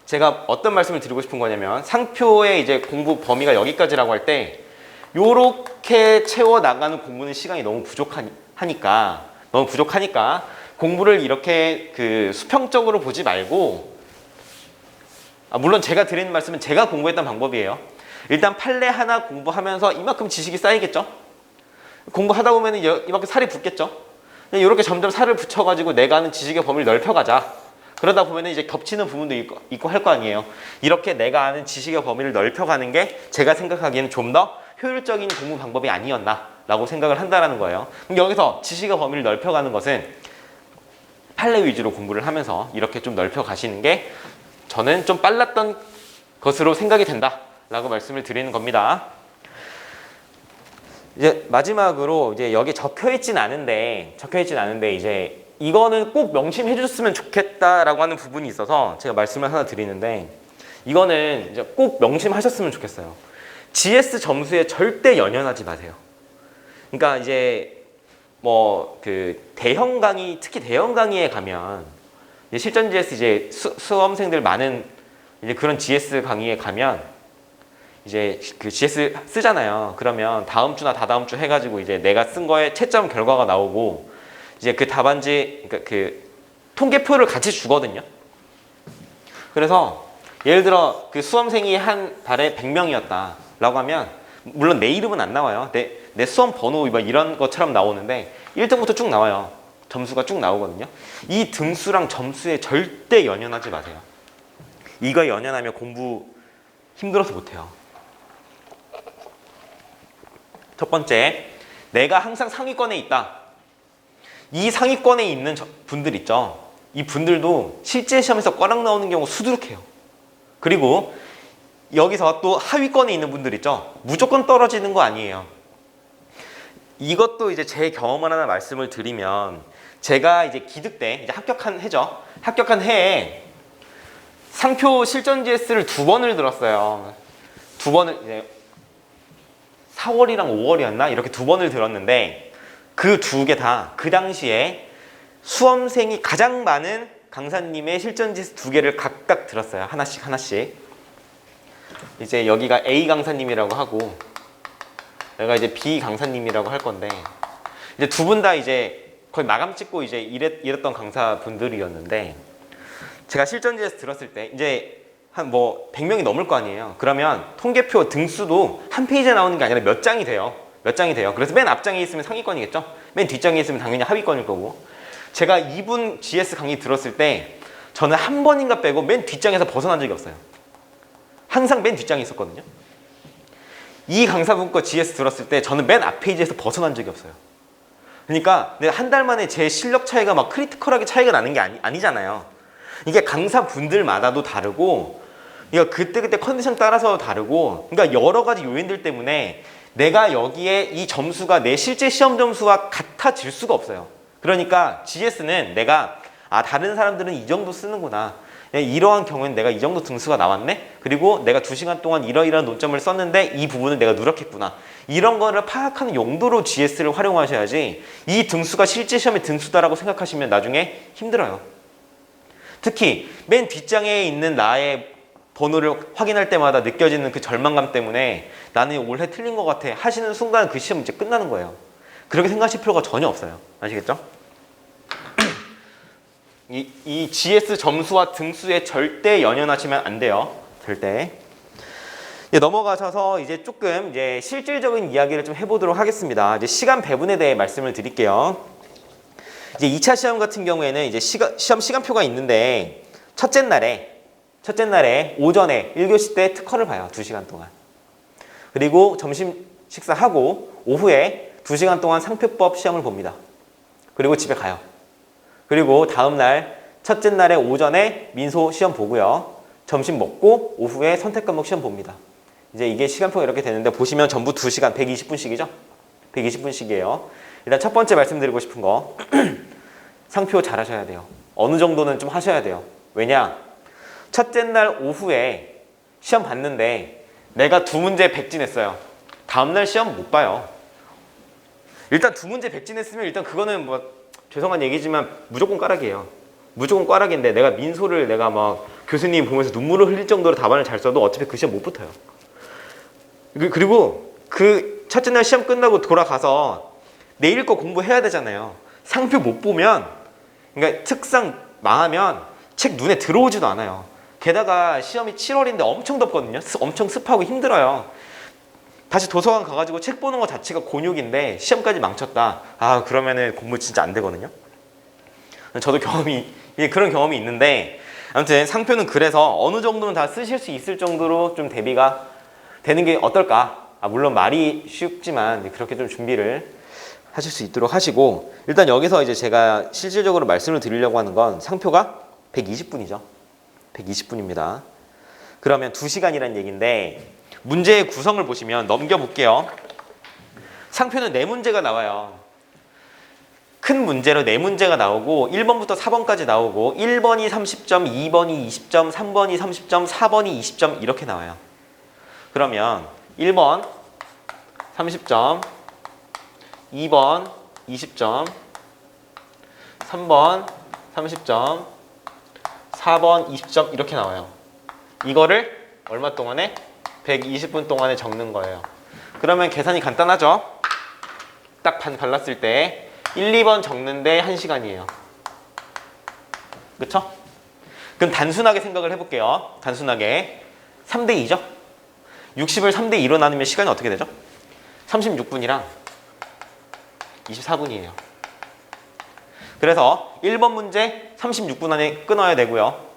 제가 어떤 말씀을 드리고 싶은 거냐면 상표의 이제 공부 범위가 여기까지라고 할 때 요렇게 채워 나가는 공부는 시간이 너무 부족하니까 공부를 이렇게 그 수평적으로 보지 말고 물론 제가 드리는 말씀은 제가 공부했던 방법이에요. 일단 판례 하나 공부하면서 이만큼 지식이 쌓이겠죠? 공부하다 보면 이만큼 살이 붙겠죠? 이렇게 점점 살을 붙여가지고 내가 아는 지식의 범위를 넓혀가자. 그러다 보면 이제 겹치는 부분도 있고 할 거 아니에요. 이렇게 내가 아는 지식의 범위를 넓혀가는 게 제가 생각하기에는 좀 더 효율적인 공부 방법이 아니었나라고 생각을 한다는 거예요. 그럼 여기서 지식의 범위를 넓혀가는 것은 판례 위주로 공부를 하면서 이렇게 좀 넓혀가시는 게 저는 좀 빨랐던 것으로 생각이 된다라고 말씀을 드리는 겁니다. 이제 마지막으로 이제 여기 적혀있진 않은데 이제 이거는 꼭 명심해 주셨으면 좋겠다라고 하는 부분이 있어서 제가 말씀을 하나 드리는데 이거는 이제 꼭 명심하셨으면 좋겠어요. GS 점수에 절대 연연하지 마세요. 그러니까 이제 뭐 그 대형 강의 특히 대형 강의에 가면 이제 실전 GS 이제 수험생들 많은 이제 그런 GS 강의에 가면 이제 그 GS 쓰잖아요. 그러면 다음 주나 다다음 주 해가지고 이제 내가 쓴 거에 채점 결과가 나오고 이제 그 답안지 그러니까 그 통계표를 같이 주거든요. 그래서 예를 들어 그 수험생이 한 달에 100명이었다라고 하면 물론 내 이름은 안 나와요. 내 수험 번호 막 이런 것처럼 나오는데 1등부터 쭉 나와요. 점수가 쭉 나오거든요. 이 등수랑 점수에 절대 연연하지 마세요. 이거에 연연하면 공부 힘들어서 못해요. 첫 번째, 내가 항상 상위권에 있다. 이 상위권에 있는 분들 있죠. 이 분들도 실제 시험에서 꽈락 나오는 경우 수두룩해요. 그리고 여기서 또 하위권에 있는 분들 있죠. 무조건 떨어지는 거 아니에요. 이것도 이제 제 경험을 하나 말씀을 드리면 제가 이제 기득 때 이제 합격한 해죠. 합격한 해에 상표 실전 GS를 2번을 들었어요. 2번을 이제 4월이랑 5월이었나? 이렇게 2번을 들었는데 그 2개 다 그 당시에 수험생이 가장 많은 강사님의 실전 GS 2개를 각각 들었어요. 하나씩. 이제 여기가 A 강사님이라고 하고 내가 이제 B 강사님이라고 할 건데 이제 두 분 다 이제 거의 마감 찍고 이제 이랬던 강사분들이었는데 제가 실전 GS 들었을 때 이제 한 뭐 100명이 넘을 거 아니에요. 그러면 통계표 등수도 한 페이지에 나오는 게 아니라 몇 장이 돼요. 그래서 맨 앞장에 있으면 상위권이겠죠. 맨 뒷장에 있으면 당연히 하위권일 거고. 제가 이분 GS 강의 들었을 때 저는 한 번인가 빼고 맨 뒷장에서 벗어난 적이 없어요. 항상 맨 뒷장에 있었거든요. 이 강사분 거 GS 들었을 때 저는 맨 앞 페이지에서 벗어난 적이 없어요. 그러니까 한 달 만에 제 실력 차이가 막 크리티컬하게 차이가 나는 게 아니잖아요. 이게 강사분들마다도 다르고 이거 그때그때 컨디션 따라서 다르고 그러니까 여러 가지 요인들 때문에 내가 여기에 이 점수가 내 실제 시험 점수와 같아질 수가 없어요. 그러니까 GS는 내가 다른 사람들은 이 정도 쓰는구나. 이러한 경우에는 내가 이 정도 등수가 나왔네? 그리고 내가 2시간 동안 이러이러한 논점을 썼는데 이 부분을 내가 누락했구나. 이런 거를 파악하는 용도로 GS를 활용하셔야지 이 등수가 실제 시험의 등수다라고 생각하시면 나중에 힘들어요. 특히 맨 뒷장에 있는 나의 번호를 확인할 때마다 느껴지는 그 절망감 때문에 나는 올해 틀린 것 같아 하시는 순간 그 시험 이제 끝나는 거예요. 그렇게 생각하실 필요가 전혀 없어요. 아시겠죠? 이 GS 점수와 등수에 절대 연연하시면 안 돼요. 절대. 이제 넘어가셔서 이제 조금 이제 실질적인 이야기를 좀 해보도록 하겠습니다. 이제 시간 배분에 대해 말씀을 드릴게요. 이제 2차 시험 같은 경우에는 이제 시험 시간표가 있는데 첫째 날에 오전에 1교시 때 특허를 봐요. 2시간 동안. 그리고 점심 식사하고 오후에 2시간 동안 상표법 시험을 봅니다. 그리고 집에 가요. 그리고 다음날 첫째 날에 오전에 민소 시험 보고요. 점심 먹고 오후에 선택 과목 시험 봅니다. 이제 이게 시간표가 이렇게 되는데 보시면 전부 2시간 120분씩이죠? 120분씩이에요. 일단 첫 번째 말씀드리고 싶은 거 상표 잘 하셔야 돼요. 어느 정도는 좀 하셔야 돼요. 왜냐? 첫째 날 오후에 시험 봤는데 내가 2문제 백진했어요. 다음날 시험 못 봐요. 일단 2문제 백진했으면 일단 그거는 뭐 죄송한 얘기지만 무조건 꽈락이에요. 무조건 꽈락인데 내가 민소를 내가 막 교수님 보면서 눈물을 흘릴 정도로 답안을 잘 써도 어차피 그 시험 못 붙어요. 그리고 그 첫째 날 시험 끝나고 돌아가서 내일 거 공부해야 되잖아요. 상표 못 보면 그러니까 특상 망하면 책 눈에 들어오지도 않아요. 게다가 시험이 7월인데 엄청 덥거든요. 엄청 습하고 힘들어요. 다시 도서관 가가지고 책 보는 것 자체가 곤욕인데 시험까지 망쳤다. 아 그러면은 공부 진짜 안 되거든요. 저도 그런 경험이 있는데 아무튼 상표는 그래서 어느 정도는 다 쓰실 수 있을 정도로 좀 대비가 되는 게 어떨까. 물론 말이 쉽지만 그렇게 좀 준비를 하실 수 있도록 하시고 일단 여기서 이제 제가 실질적으로 말씀을 드리려고 하는 건 상표가 120분이죠. 120분입니다. 그러면 2시간이라는 얘기인데 문제의 구성을 보시면 넘겨볼게요. 상표는 4문제가 나와요. 큰 문제로 4문제가 나오고 1번부터 4번까지 나오고 1번이 30점, 2번이 20점, 3번이 30점, 4번이 20점 이렇게 나와요. 그러면 1번 30점, 2번 20점, 3번 30점, 4번 20점 이렇게 나와요. 이거를 얼마 동안에? 120분 동안에 적는 거예요. 그러면 계산이 간단하죠? 딱 반 갈랐을 때 1, 2번 적는데 1시간이에요. 그쵸? 그럼 단순하게 생각을 해볼게요. 단순하게 3대 2죠? 60을 3대 2로 나누면 시간이 어떻게 되죠? 36분이랑 24분이에요. 그래서 1번 문제 36분 안에 끊어야 되고요.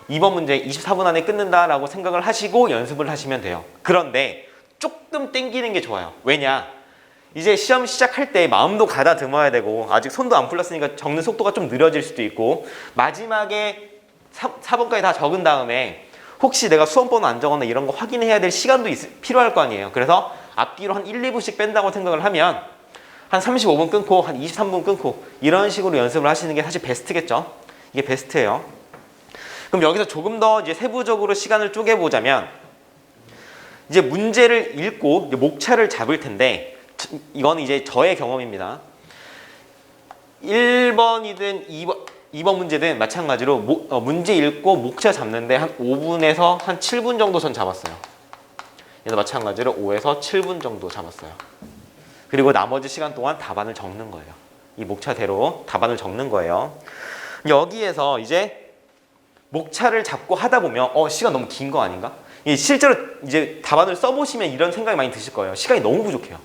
2번 문제 24분 안에 끊는다라고 생각을 하시고 연습을 하시면 돼요. 그런데 조금 땡기는 게 좋아요. 왜냐? 이제 시험 시작할 때 마음도 가다듬어야 되고 아직 손도 안 풀렸으니까 적는 속도가 좀 느려질 수도 있고 마지막에 4번까지 다 적은 다음에 혹시 내가 수험번호 안 적었나 이런 거 확인해야 될 시간도 필요할 거 아니에요. 그래서 앞뒤로 한 1, 2분씩 뺀다고 생각을 하면 한 35분 끊고 한 23분 끊고 이런 식으로 연습을 하시는 게 사실 베스트겠죠. 이게 베스트예요. 그럼 여기서 조금 더 이제 세부적으로 시간을 쪼개보자면 이제 문제를 읽고 이제 목차를 잡을 텐데 이건 이제 저의 경험입니다. 1번이든 2번 문제든 마찬가지로 문제 읽고 목차 잡는데 한 5분에서 한 7분 정도 전 잡았어요. 얘도 마찬가지로 5에서 7분 정도 잡았어요. 그리고 나머지 시간 동안 답안을 적는 거예요. 이 목차대로 답안을 적는 거예요. 여기에서 이제 목차를 잡고 하다 보면 시간 너무 긴 거 아닌가? 실제로 이제 답안을 써보시면 이런 생각이 많이 드실 거예요. 시간이 너무 부족해요.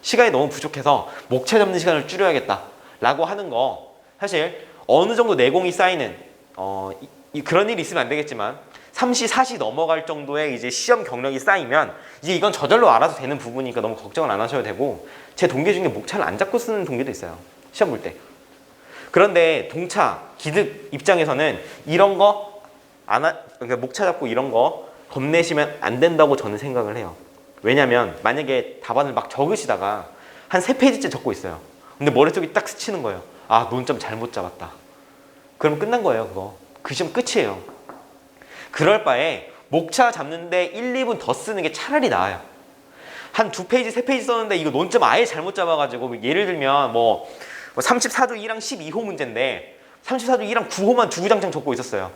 시간이 너무 부족해서 목차 잡는 시간을 줄여야겠다 라고 하는 거 사실 어느 정도 내공이 쌓이는 그런 일이 있으면 안 되겠지만 3시, 4시 넘어갈 정도의 이제 시험 경력이 쌓이면 이제 이건 저절로 알아서 되는 부분이니까 너무 걱정을 안 하셔도 되고 제 동기 중에 목차를 안 잡고 쓰는 동기도 있어요. 시험 볼 때. 그런데 동차, 기득 입장에서는 이런 거 그러니까 목차 잡고 이런 거 겁내시면 안 된다고 저는 생각을 해요. 왜냐면 만약에 답안을 막 적으시다가 한 3페이지째 적고 있어요. 근데 머릿속이 딱 스치는 거예요. 아, 논점 잘못 잡았다. 그럼 끝난 거예요, 그거. 그 시험 끝이에요. 그럴 바에 목차 잡는데 1, 2분 더 쓰는 게 차라리 나아요. 한 2페이지, 3페이지 썼는데 이거 논점 아예 잘못 잡아가지고 예를 들면 뭐 34조 1항 12호 문제인데 34조 1항 9호만 두 장창 적고 있었어요.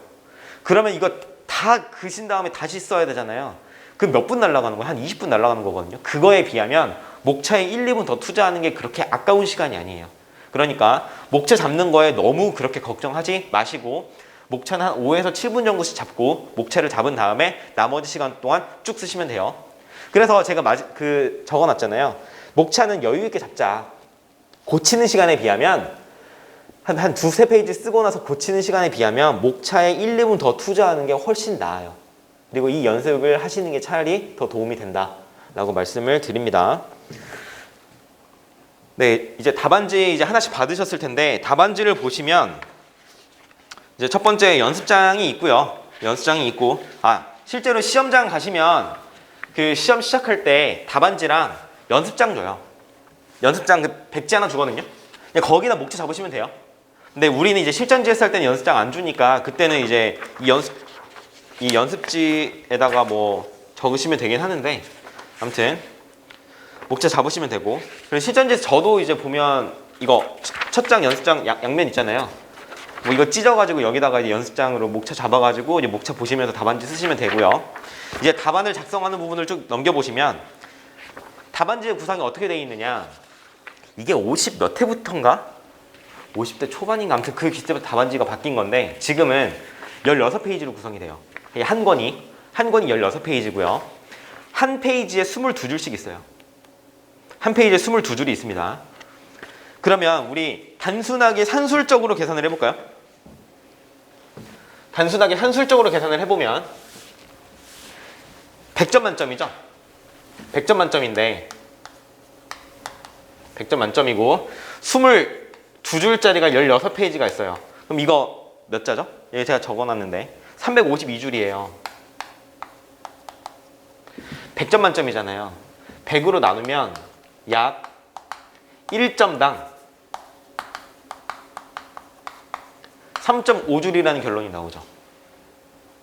그러면 이거 다 그신 다음에 다시 써야 되잖아요. 그 몇 분 날아가는 거야? 한 20분 날아가는 거거든요. 그거에 비하면 목차에 1, 2분 더 투자하는 게 그렇게 아까운 시간이 아니에요. 그러니까 목차 잡는 거에 너무 그렇게 걱정하지 마시고 목차는 한 5에서 7분 정도씩 잡고 목차를 잡은 다음에 나머지 시간 동안 쭉 쓰시면 돼요. 그래서 제가 적어놨잖아요. 목차는 여유 있게 잡자. 고치는 시간에 비하면 한 두세 페이지 쓰고 나서 고치는 시간에 비하면 목차에 1, 2분 더 투자하는 게 훨씬 나아요. 그리고 이 연습을 하시는 게 차라리 더 도움이 된다라고 말씀을 드립니다. 네, 이제 답안지 이제 하나씩 받으셨을 텐데 답안지를 보시면 이제 첫 번째 연습장이 있고요. 연습장이 있고 실제로 시험장 가시면 그 시험 시작할 때 답안지랑 연습장 줘요. 연습장 그 백지 하나 주거든요. 그냥 거기다 목차 잡으시면 돼요. 근데 우리는 이제 실전지에서 할 때는 연습장 안 주니까 그때는 이제 이 연습지에다가 뭐 적으시면 되긴 하는데 아무튼 목차 잡으시면 되고 그리고 실전지에서 저도 이제 보면 이거 첫 장 연습장 양면 있잖아요. 뭐 이거 찢어가지고 여기다가 이제 연습장으로 목차 잡아가지고 이제 목차 보시면서 답안지 쓰시면 되고요. 이제 답안을 작성하는 부분을 쭉 넘겨보시면 답안지의 구성이 어떻게 되어 있느냐 이게 50 몇 회부터인가? 50대 초반인가? 아무튼 그 기때부터 답안지가 바뀐 건데 지금은 16페이지로 구성이 돼요. 한 권이 16페이지고요. 한 페이지에 22줄씩 있어요. 한 페이지에 22줄이 있습니다. 그러면 우리 단순하게 산술적으로 계산을 해볼까요? 단순하게 산술적으로 계산을 해보면 100점 만점이죠? 100점 만점인데 100점 만점이고 22줄짜리가 16페이지가 있어요. 그럼 이거 몇 자죠? 여기 제가 적어놨는데 352줄이에요. 100점 만점이잖아요. 100으로 나누면 약 1점당 3.5줄이라는 결론이 나오죠.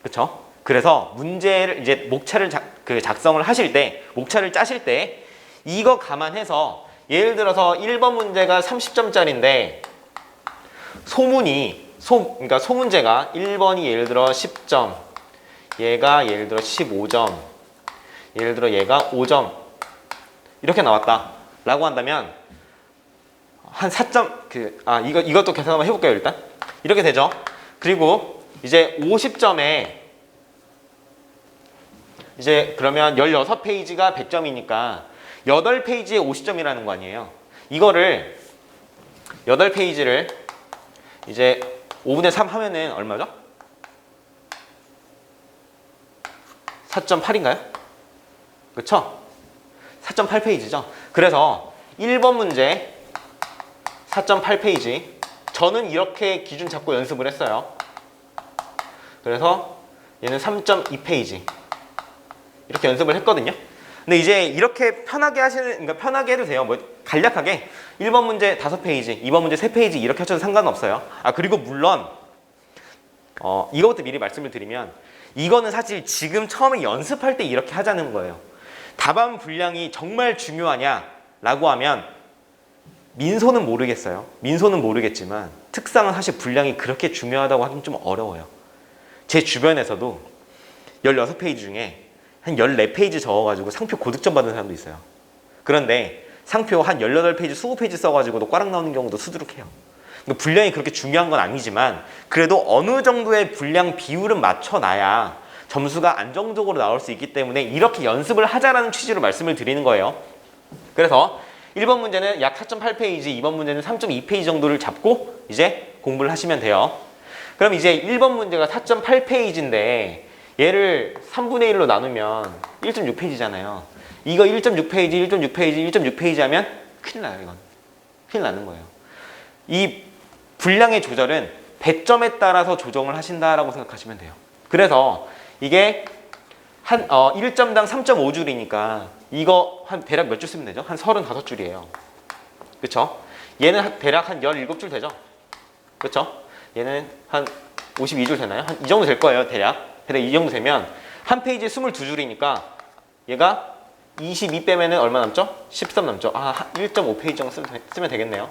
그렇죠? 그래서 문제를 이제 목차를 작성을 하실 때, 목차를 짜실 때 이거 감안해서 예를 들어서 1번 문제가 30점짜리인데 그러니까 소문제가 1번이 예를 들어 10점, 얘가 예를 들어 15점, 예를 들어 얘가 5점 이렇게 나왔다라고 한다면 한 4점 이것도 계산 한번 해볼까요 일단? 이렇게 되죠. 그리고 이제 50점에 이제 그러면 16페이지가 100점이니까 8페이지에 50점이라는 거 아니에요. 이거를 8페이지를 이제 5분의 3 하면은 얼마죠? 4.8인가요? 그쵸? 4.8페이지죠. 그래서 1번 문제 4.8페이지 저는 이렇게 기준 잡고 연습을 했어요. 그래서 얘는 3.2페이지 이렇게 연습을 했거든요. 근데 이제 이렇게 편하게 그러니까 편하게 해도 돼요. 뭐 간략하게 1번 문제 5페이지, 2번 문제 3페이지 이렇게 하셔도 상관없어요. 그리고 물론 이것부터 미리 말씀을 드리면 이거는 사실 지금 처음에 연습할 때 이렇게 하자는 거예요. 답안 분량이 정말 중요하냐라고 하면 민소는 모르겠어요. 민소는 모르겠지만 특상은 사실 분량이 그렇게 중요하다고 하긴 좀 어려워요. 제 주변에서도 16페이지 중에 한 14페이지 적어가지고 상표 고득점 받은 사람도 있어요. 그런데 상표 한 18페이지, 20페이지 써가지고도 꽈락 나오는 경우도 수두룩해요. 분량이 그렇게 중요한 건 아니지만 그래도 어느 정도의 분량 비율은 맞춰놔야 점수가 안정적으로 나올 수 있기 때문에 이렇게 연습을 하자라는 취지로 말씀을 드리는 거예요. 그래서 1번 문제는 약 4.8페이지, 2번 문제는 3.2페이지 정도를 잡고 이제 공부를 하시면 돼요. 그럼 이제 1번 문제가 4.8페이지인데 얘를 3분의 1로 나누면 1.6페이지잖아요. 이거 1.6페이지, 1.6페이지, 1.6페이지 하면 큰일 나요, 이건. 큰일 나는 거예요. 이 분량의 조절은 배점에 따라서 조정을 하신다라고 생각하시면 돼요. 그래서 이게 한 1점당 3.5줄이니까 이거 한 대략 몇 줄 쓰면 되죠? 한 35줄이에요. 그쵸? 얘는 대략 한 17줄 되죠? 그쵸? 얘는 한 52줄 되나요? 한 이 정도 될 거예요, 대략 이 정도 되면 한 페이지에 22줄이니까 얘가 22 빼면은 얼마 남죠? 13 남죠? 1.5페이지 정도 쓰면 되겠네요.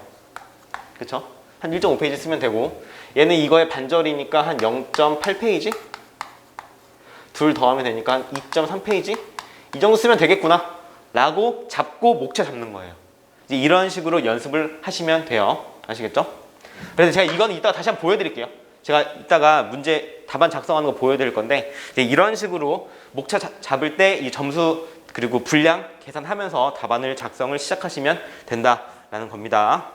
그쵸? 한 1.5페이지 쓰면 되고 얘는 이거의 반절이니까 한 0.8페이지? 둘 더하면 되니까 한 2.3페이지? 이 정도 쓰면 되겠구나 라고 잡고 목차 잡는 거예요. 이제 이런 식으로 연습을 하시면 돼요. 아시겠죠? 그래서 제가 이건 이따가 다시 한번 보여드릴게요. 제가 이따가 문제 답안 작성하는 거 보여드릴 건데 이제 이런 식으로 목차 잡을 때 이 점수 그리고 분량 계산하면서 답안을 작성을 시작하시면 된다라는 겁니다.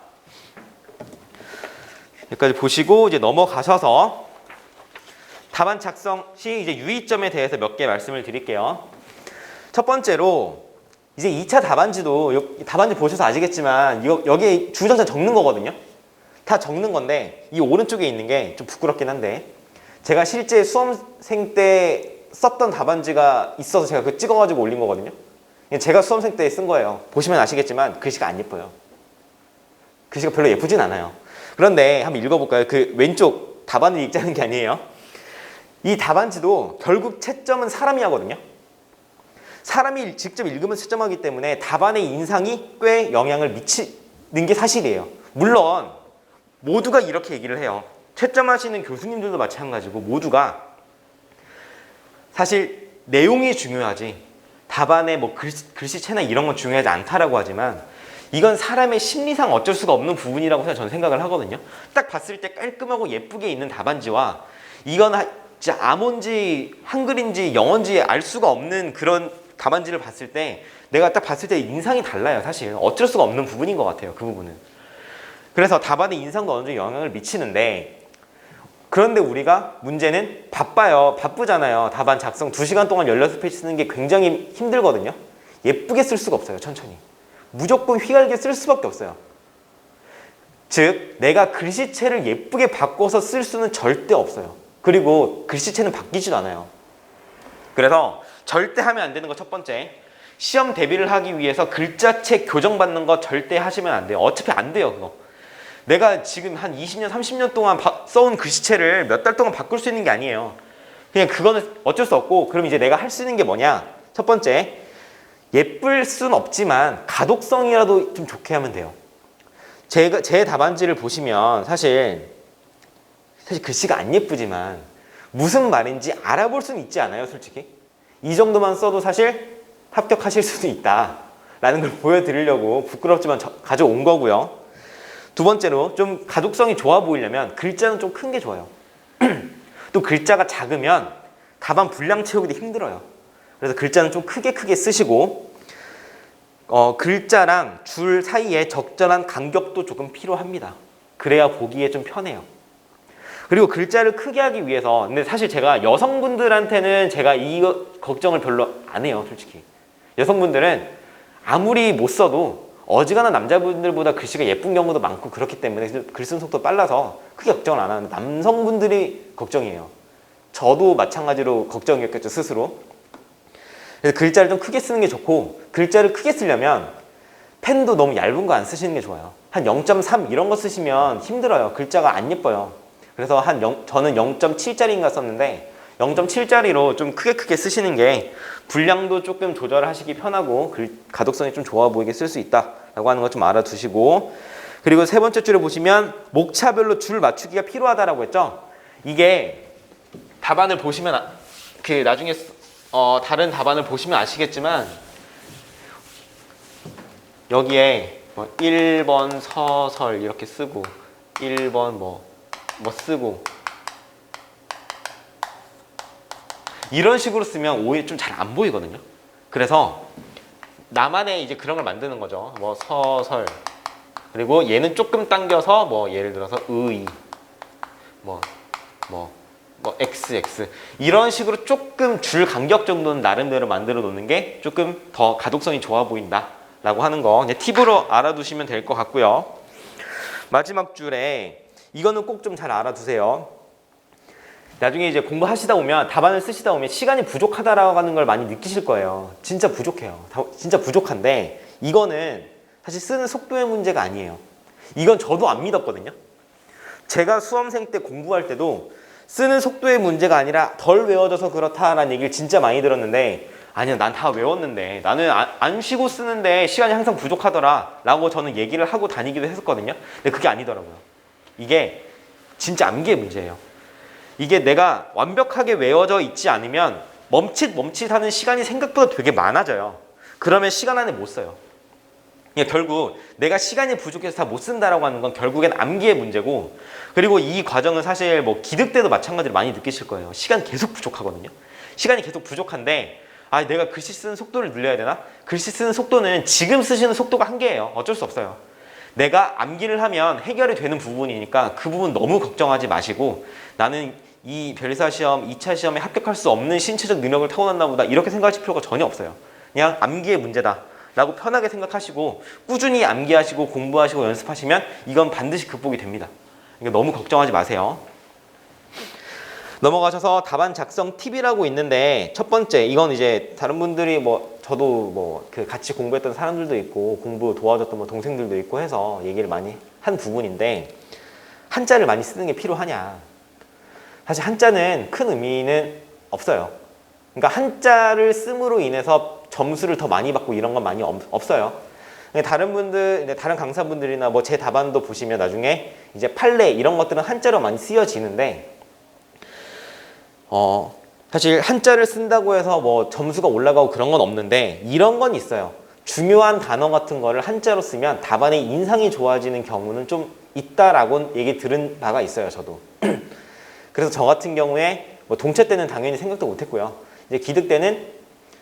여기까지 보시고 이제 넘어가셔서 답안 작성 시 이제 유의점에 대해서 몇 개 말씀을 드릴게요. 첫 번째로 이제 2차 답안지도 답안지 보셔서 아시겠지만 여기에 주정자 적는 거거든요. 다 적는 건데 이 오른쪽에 있는 게 좀 부끄럽긴 한데 제가 실제 수험생 때 썼던 답안지가 있어서 제가 그거 찍어가지고 올린 거거든요. 제가 수험생 때 쓴 거예요. 보시면 아시겠지만 글씨가 안 예뻐요. 글씨가 별로 예쁘진 않아요. 그런데 한번 읽어볼까요? 그 왼쪽 답안을 읽자는 게 아니에요. 이 답안지도 결국 채점은 사람이 하거든요. 사람이 직접 읽으면서 채점하기 때문에 답안의 인상이 꽤 영향을 미치는 게 사실이에요. 물론 모두가 이렇게 얘기를 해요. 채점하시는 교수님들도 마찬가지고 모두가 사실 내용이 중요하지 답안의 뭐 글씨체나 이런 건 중요하지 않다라고 하지만 이건 사람의 심리상 어쩔 수가 없는 부분이라고 저는 생각을 하거든요. 딱 봤을 때 깔끔하고 예쁘게 있는 답안지와 이건 진짜 암호인지 한글인지 영어인지 알 수가 없는 그런 답안지를 봤을 때 내가 딱 봤을 때 인상이 달라요. 사실 어쩔 수가 없는 부분인 것 같아요. 그 부분은. 그래서 답안의 인상도 어느 정도 영향을 미치는데 그런데 우리가 문제는 바빠요. 바쁘잖아요. 답안 작성 2시간 동안 16페이지 쓰는 게 굉장히 힘들거든요. 예쁘게 쓸 수가 없어요. 천천히. 무조건 휘갈게 쓸 수밖에 없어요. 즉 내가 글씨체를 예쁘게 바꿔서 쓸 수는 절대 없어요. 그리고 글씨체는 바뀌지도 않아요. 그래서 절대 하면 안 되는 거 첫 번째, 시험 대비를 하기 위해서 글자체 교정받는 거 절대 하시면 안 돼요. 어차피 안 돼요. 그거 내가 지금 한 20년 30년 동안 써온 글씨체를 몇 달 동안 바꿀 수 있는 게 아니에요. 그냥 그거는 어쩔 수 없고 그럼 이제 내가 할 수 있는 게 뭐냐. 첫 번째, 예쁠 순 없지만 가독성이라도 좀 좋게 하면 돼요. 제 답안지를 보시면 사실 글씨가 안 예쁘지만 무슨 말인지 알아볼 수는 있지 않아요. 솔직히 이 정도만 써도 사실 합격하실 수도 있다라는 걸 보여드리려고 부끄럽지만 가져온 거고요. 두 번째로 좀 가독성이 좋아 보이려면 글자는 좀 큰 게 좋아요. 또 글자가 작으면 답안 분량 채우기도 힘들어요. 그래서 글자는 좀 크게 쓰시고 글자랑 줄 사이에 적절한 간격도 조금 필요합니다. 그래야 보기에 좀 편해요. 그리고 글자를 크게 하기 위해서 근데 사실 제가 여성분들한테는 제가 이 걱정을 별로 안 해요. 솔직히 여성분들은 아무리 못 써도 어지간한 남자분들보다 글씨가 예쁜 경우도 많고 그렇기 때문에 글 쓰는 속도 빨라서 크게 걱정을 안 하는데 남성분들이 걱정이에요. 저도 마찬가지로 걱정이었겠죠. 스스로. 그래서 글자를 좀 크게 쓰는 게 좋고 글자를 크게 쓰려면 펜도 너무 얇은 거 안 쓰시는 게 좋아요. 한 0.3 이런 거 쓰시면 힘들어요. 글자가 안 예뻐요. 그래서 저는 0.7짜리인가 썼는데 0.7짜리로 좀 크게 쓰시는 게 분량도 조금 조절하시기 편하고 가독성이 좀 좋아 보이게 쓸 수 있다라고 하는 거 좀 알아두시고 그리고 세 번째 줄에 보시면 목차별로 줄 맞추기가 필요하다라고 했죠. 이게 답안을 보시면 나중에 다른 답안을 보시면 아시겠지만 여기에 뭐 1번 서설 이렇게 쓰고 1번 뭐 쓰고 이런 식으로 쓰면 오히려 좀 잘 안 보이거든요. 그래서 나만의 이제 그런 걸 만드는 거죠. 뭐 서설 그리고 얘는 조금 당겨서 뭐 예를 들어서 의 뭐 XX 이런 식으로 조금 줄 간격 정도는 나름대로 만들어 놓는 게 조금 더 가독성이 좋아 보인다 라고 하는 거 이제 팁으로 알아두시면 될 것 같고요. 마지막 줄에 이거는 꼭 좀 잘 알아두세요. 나중에 이제 공부하시다 보면 답안을 쓰시다 보면 시간이 부족하다라고 하는 걸 많이 느끼실 거예요. 진짜 부족해요. 진짜 부족한데 이거는 사실 쓰는 속도의 문제가 아니에요. 이건 저도 안 믿었거든요. 제가 수험생 때 공부할 때도 쓰는 속도의 문제가 아니라 덜 외워져서 그렇다라는 얘기를 진짜 많이 들었는데 아니야 난 다 외웠는데 나는 안 쉬고 쓰는데 시간이 항상 부족하더라 라고 저는 얘기를 하고 다니기도 했었거든요. 근데 그게 아니더라고요. 이게 진짜 암기의 문제예요. 이게 내가 완벽하게 외워져 있지 않으면 멈칫멈칫하는 시간이 생각보다 되게 많아져요. 그러면 시간 안에 못 써요. 그러니까 결국 내가 시간이 부족해서 다 못 쓴다라고 하는 건 결국엔 암기의 문제고, 그리고 이 과정은 사실 뭐 기득 때도 마찬가지로 많이 느끼실 거예요. 시간 계속 부족하거든요. 시간이 계속 부족한데 내가 글씨 쓰는 속도를 늘려야 되나? 글씨 쓰는 속도는 지금 쓰시는 속도가 한계예요. 어쩔 수 없어요. 내가 암기를 하면 해결이 되는 부분이니까 그 부분 너무 걱정하지 마시고, 나는 이 별사 시험 2차 시험에 합격할 수 없는 신체적 능력을 타고났나 보다 이렇게 생각하실 필요가 전혀 없어요. 그냥 암기의 문제다 라고 편하게 생각하시고 꾸준히 암기하시고 공부하시고 연습하시면 이건 반드시 극복이 됩니다. 그러니까 너무 걱정하지 마세요. 넘어가셔서 답안 작성 팁이라고 있는데, 첫 번째, 이건 이제 다른 분들이 저도 그 같이 공부했던 사람들도 있고 공부 도와줬던 동생들도 있고 해서 얘기를 많이 한 부분인데, 한자를 많이 쓰는 게 필요하냐? 사실 한자는 큰 의미는 없어요. 그러니까 한자를 씀으로 인해서 점수를 더 많이 받고 이런 건 많이 없어요. 다른 분들, 다른 강사분들이나 제 답안도 보시면 나중에 이제 판례 이런 것들은 한자로 많이 쓰여지는데, 사실 한자를 쓴다고 해서 점수가 올라가고 그런 건 없는데, 이런 건 있어요. 중요한 단어 같은 거를 한자로 쓰면 답안의 인상이 좋아지는 경우는 좀 있다라고 얘기 들은 바가 있어요, 저도. 그래서 저 같은 경우에 동체 때는 당연히 생각도 못 했고요. 이제 기득 때는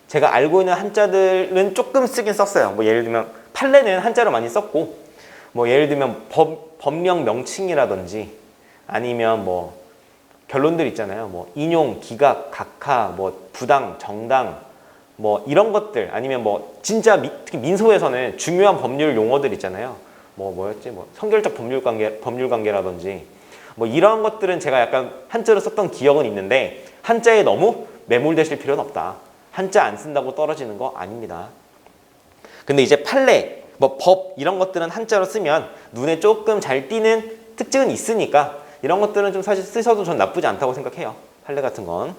제가 알고 있는 한자들은 조금 쓰긴 썼어요. 예를 들면 판례는 한자로 많이 썼고, 예를 들면 법령 명칭이라든지 아니면 결론들 있잖아요. 인용, 기각, 각하, 부당, 정당, 이런 것들, 아니면 진짜 특히 민소에서는 중요한 법률 용어들 있잖아요. 선결적 법률 관계라든지 이런 것들은 제가 약간 한자로 썼던 기억은 있는데, 한자에 너무 매몰되실 필요는 없다. 한자 안 쓴다고 떨어지는 거 아닙니다. 근데 이제 판례, 법 이런 것들은 한자로 쓰면 눈에 조금 잘 띄는 특징은 있으니까 이런 것들은 좀 사실 쓰셔도 전 나쁘지 않다고 생각해요. 판례 같은 건.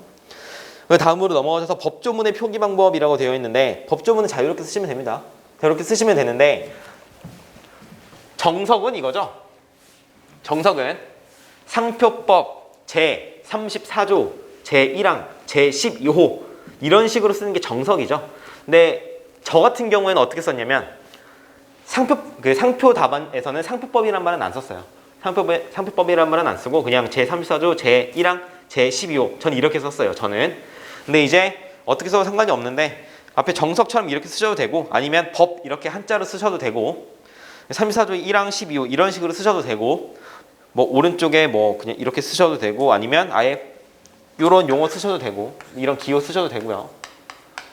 다음으로 넘어가셔서 법조문의 표기 방법이라고 되어 있는데, 법조문은 자유롭게 쓰시면 됩니다. 자유롭게 쓰시면 되는데, 정석은 이거죠. 정석은 상표법 제34조 제1항 제12호 이런 식으로 쓰는 게 정석이죠. 근데 저 같은 경우에는 어떻게 썼냐면, 상표 답안에서는 상표법이란 말은 안 썼어요. 상표법이란 말은 안 쓰고 그냥 제34조 제1항 제12호 전 이렇게 썼어요, 저는. 근데 이제 어떻게 써도 상관이 없는데, 앞에 정석처럼 이렇게 쓰셔도 되고, 아니면 법 이렇게 한자로 쓰셔도 되고, 34조 1항 12호 이런 식으로 쓰셔도 되고, 오른쪽에 그냥 이렇게 쓰셔도 되고, 아니면 아예 요런 용어 쓰셔도 되고, 이런 기호 쓰셔도 되고요.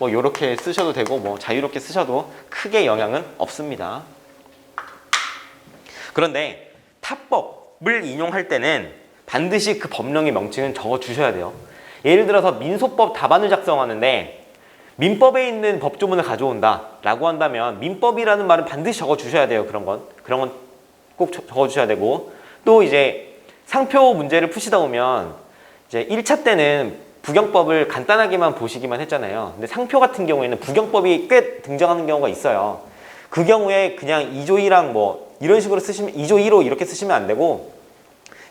요렇게 쓰셔도 되고, 자유롭게 쓰셔도 크게 영향은 없습니다. 그런데 타법을 인용할 때는 반드시 그 법령의 명칭은 적어 주셔야 돼요. 예를 들어서 민소법 답안을 작성하는데 민법에 있는 법조문을 가져온다 라고 한다면 민법이라는 말은 반드시 적어 주셔야 돼요. 그런 건 꼭 적어 주셔야 되고, 또 이제 상표 문제를 푸시다 보면 이제 1차 때는 부경법을 간단하게만 보시기만 했잖아요. 근데 상표 같은 경우에는 부경법이 꽤 등장하는 경우가 있어요. 그 경우에 그냥 2조 1항 이런 식으로 쓰시면, 2조 1호 이렇게 쓰시면 안 되고,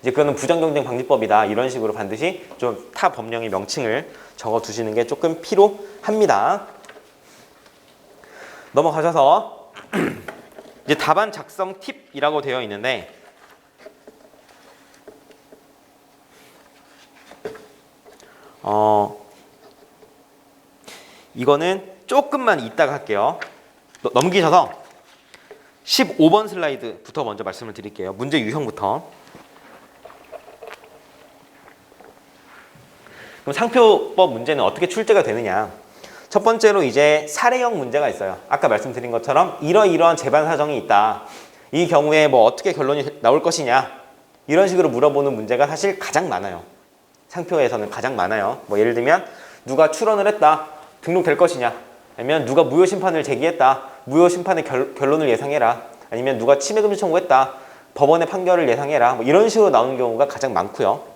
이제 그거는 부정경쟁 방지법이다 이런 식으로 반드시 좀 타 법령의 명칭을 적어 두시는 게 조금 필요합니다. 넘어가셔서 이제 답안 작성 팁이라고 되어 있는데, 이거는 조금만 이따가 할게요. 넘기셔서 15번 슬라이드부터 먼저 말씀을 드릴게요. 문제 유형부터. 그럼 상표법 문제는 어떻게 출제가 되느냐? 첫 번째로 이제 사례형 문제가 있어요. 아까 말씀드린 것처럼 이러이러한 재반 사정이 있다. 이 경우에 어떻게 결론이 나올 것이냐? 이런 식으로 물어보는 문제가 사실 가장 많아요. 상표에서는 가장 많아요. 예를 들면 누가 출원을 했다. 등록될 것이냐? 아니면 누가 무효 심판을 제기했다. 무효 심판의 결론을 예상해라. 아니면 누가 침해금지 청구했다. 법원의 판결을 예상해라. 이런 식으로 나오는 경우가 가장 많고요.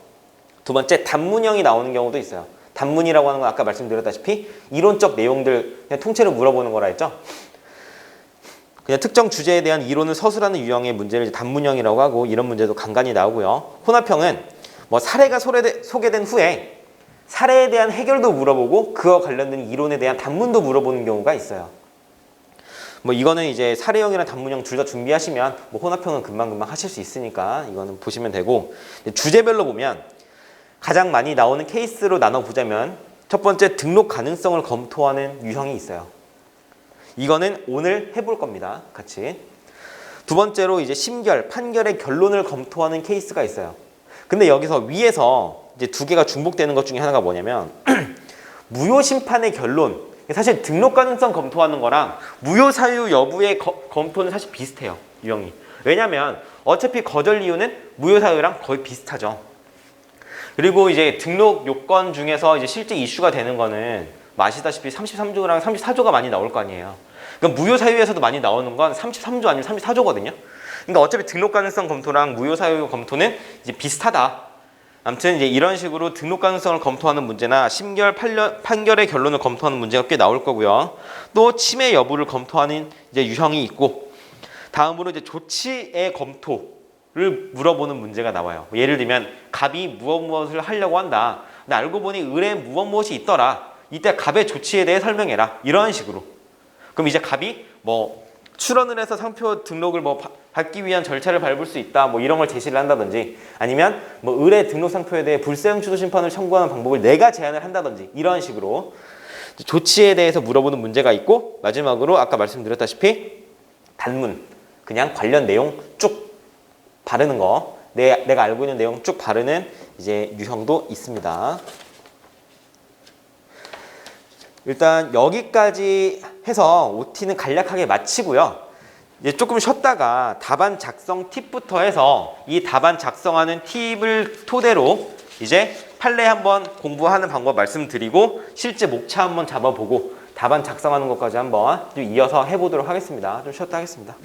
두 번째, 단문형이 나오는 경우도 있어요. 단문이라고 하는 건 아까 말씀드렸다시피 이론적 내용들 그냥 통째로 물어보는 거라 했죠. 그냥 특정 주제에 대한 이론을 서술하는 유형의 문제를 단문형이라고 하고, 이런 문제도 간간히 나오고요. 혼합형은 사례가 소개된 후에 사례에 대한 해결도 물어보고 그와 관련된 이론에 대한 단문도 물어보는 경우가 있어요. 뭐 이거는 이제 사례형이랑 단문형 둘 다 준비하시면 뭐 혼합형은 금방금방 하실 수 있으니까 이거는 보시면 되고, 주제별로 보면 가장 많이 나오는 케이스로 나눠보자면 첫 번째 등록 가능성을 검토하는 유형이 있어요. 이거는 오늘 해볼 겁니다. 같이. 두 번째로 이제 심결, 판결의 결론을 검토하는 케이스가 있어요. 근데 여기서 위에서 이제 두 개가 중복되는 것 중에 하나가 뭐냐면 무효 심판의 결론. 사실 등록 가능성 검토하는 거랑 무효 사유 여부의 검토는 사실 비슷해요. 유형이. 왜냐면 어차피 거절 이유는 무효 사유랑 거의 비슷하죠. 그리고 이제 등록 요건 중에서 이제 실제 이슈가 되는 거는 아시다시피 33조랑 34조가 많이 나올 거 아니에요. 그러니까 무효 사유에서도 많이 나오는 건 33조 아니면 34조거든요. 그러니까 어차피 등록 가능성 검토랑 무효 사유 검토는 이제 비슷하다. 아무튼 이제 이런 식으로 등록 가능성을 검토하는 문제나 심결 판결의 결론을 검토하는 문제가 꽤 나올 거고요. 또 침해 여부를 검토하는 이제 유형이 있고, 다음으로 이제 조치의 검토를 물어보는 문제가 나와요. 예를 들면 갑이 무엇을 하려고 한다. 근데 알고 보니 을에 무엇이 있더라. 이때 갑의 조치에 대해 설명해라. 이런 식으로. 그럼 이제 갑이 뭐 출원을 해서 상표 등록을 뭐 받기 위한 절차를 밟을 수 있다. 뭐 이런 걸 제시를 한다든지, 아니면 뭐 을의 등록 상표에 대해 불세형 추도 심판을 청구하는 방법을 내가 제안을 한다든지, 이런 식으로 조치에 대해서 물어보는 문제가 있고, 마지막으로 아까 말씀드렸다시피 단문, 그냥 관련 내용 쭉 바르는 거, 내가 알고 있는 내용 쭉 바르는 이제 유형도 있습니다. 일단 여기까지 해서 OT는 간략하게 마치고요. 이제 조금 쉬었다가 답안 작성 팁부터 해서 이 답안 작성하는 팁을 토대로 이제 판례 한번 공부하는 방법 말씀드리고 실제 목차 한번 잡아보고 답안 작성하는 것까지 한번 좀 이어서 해보도록 하겠습니다. 좀 쉬었다 하겠습니다.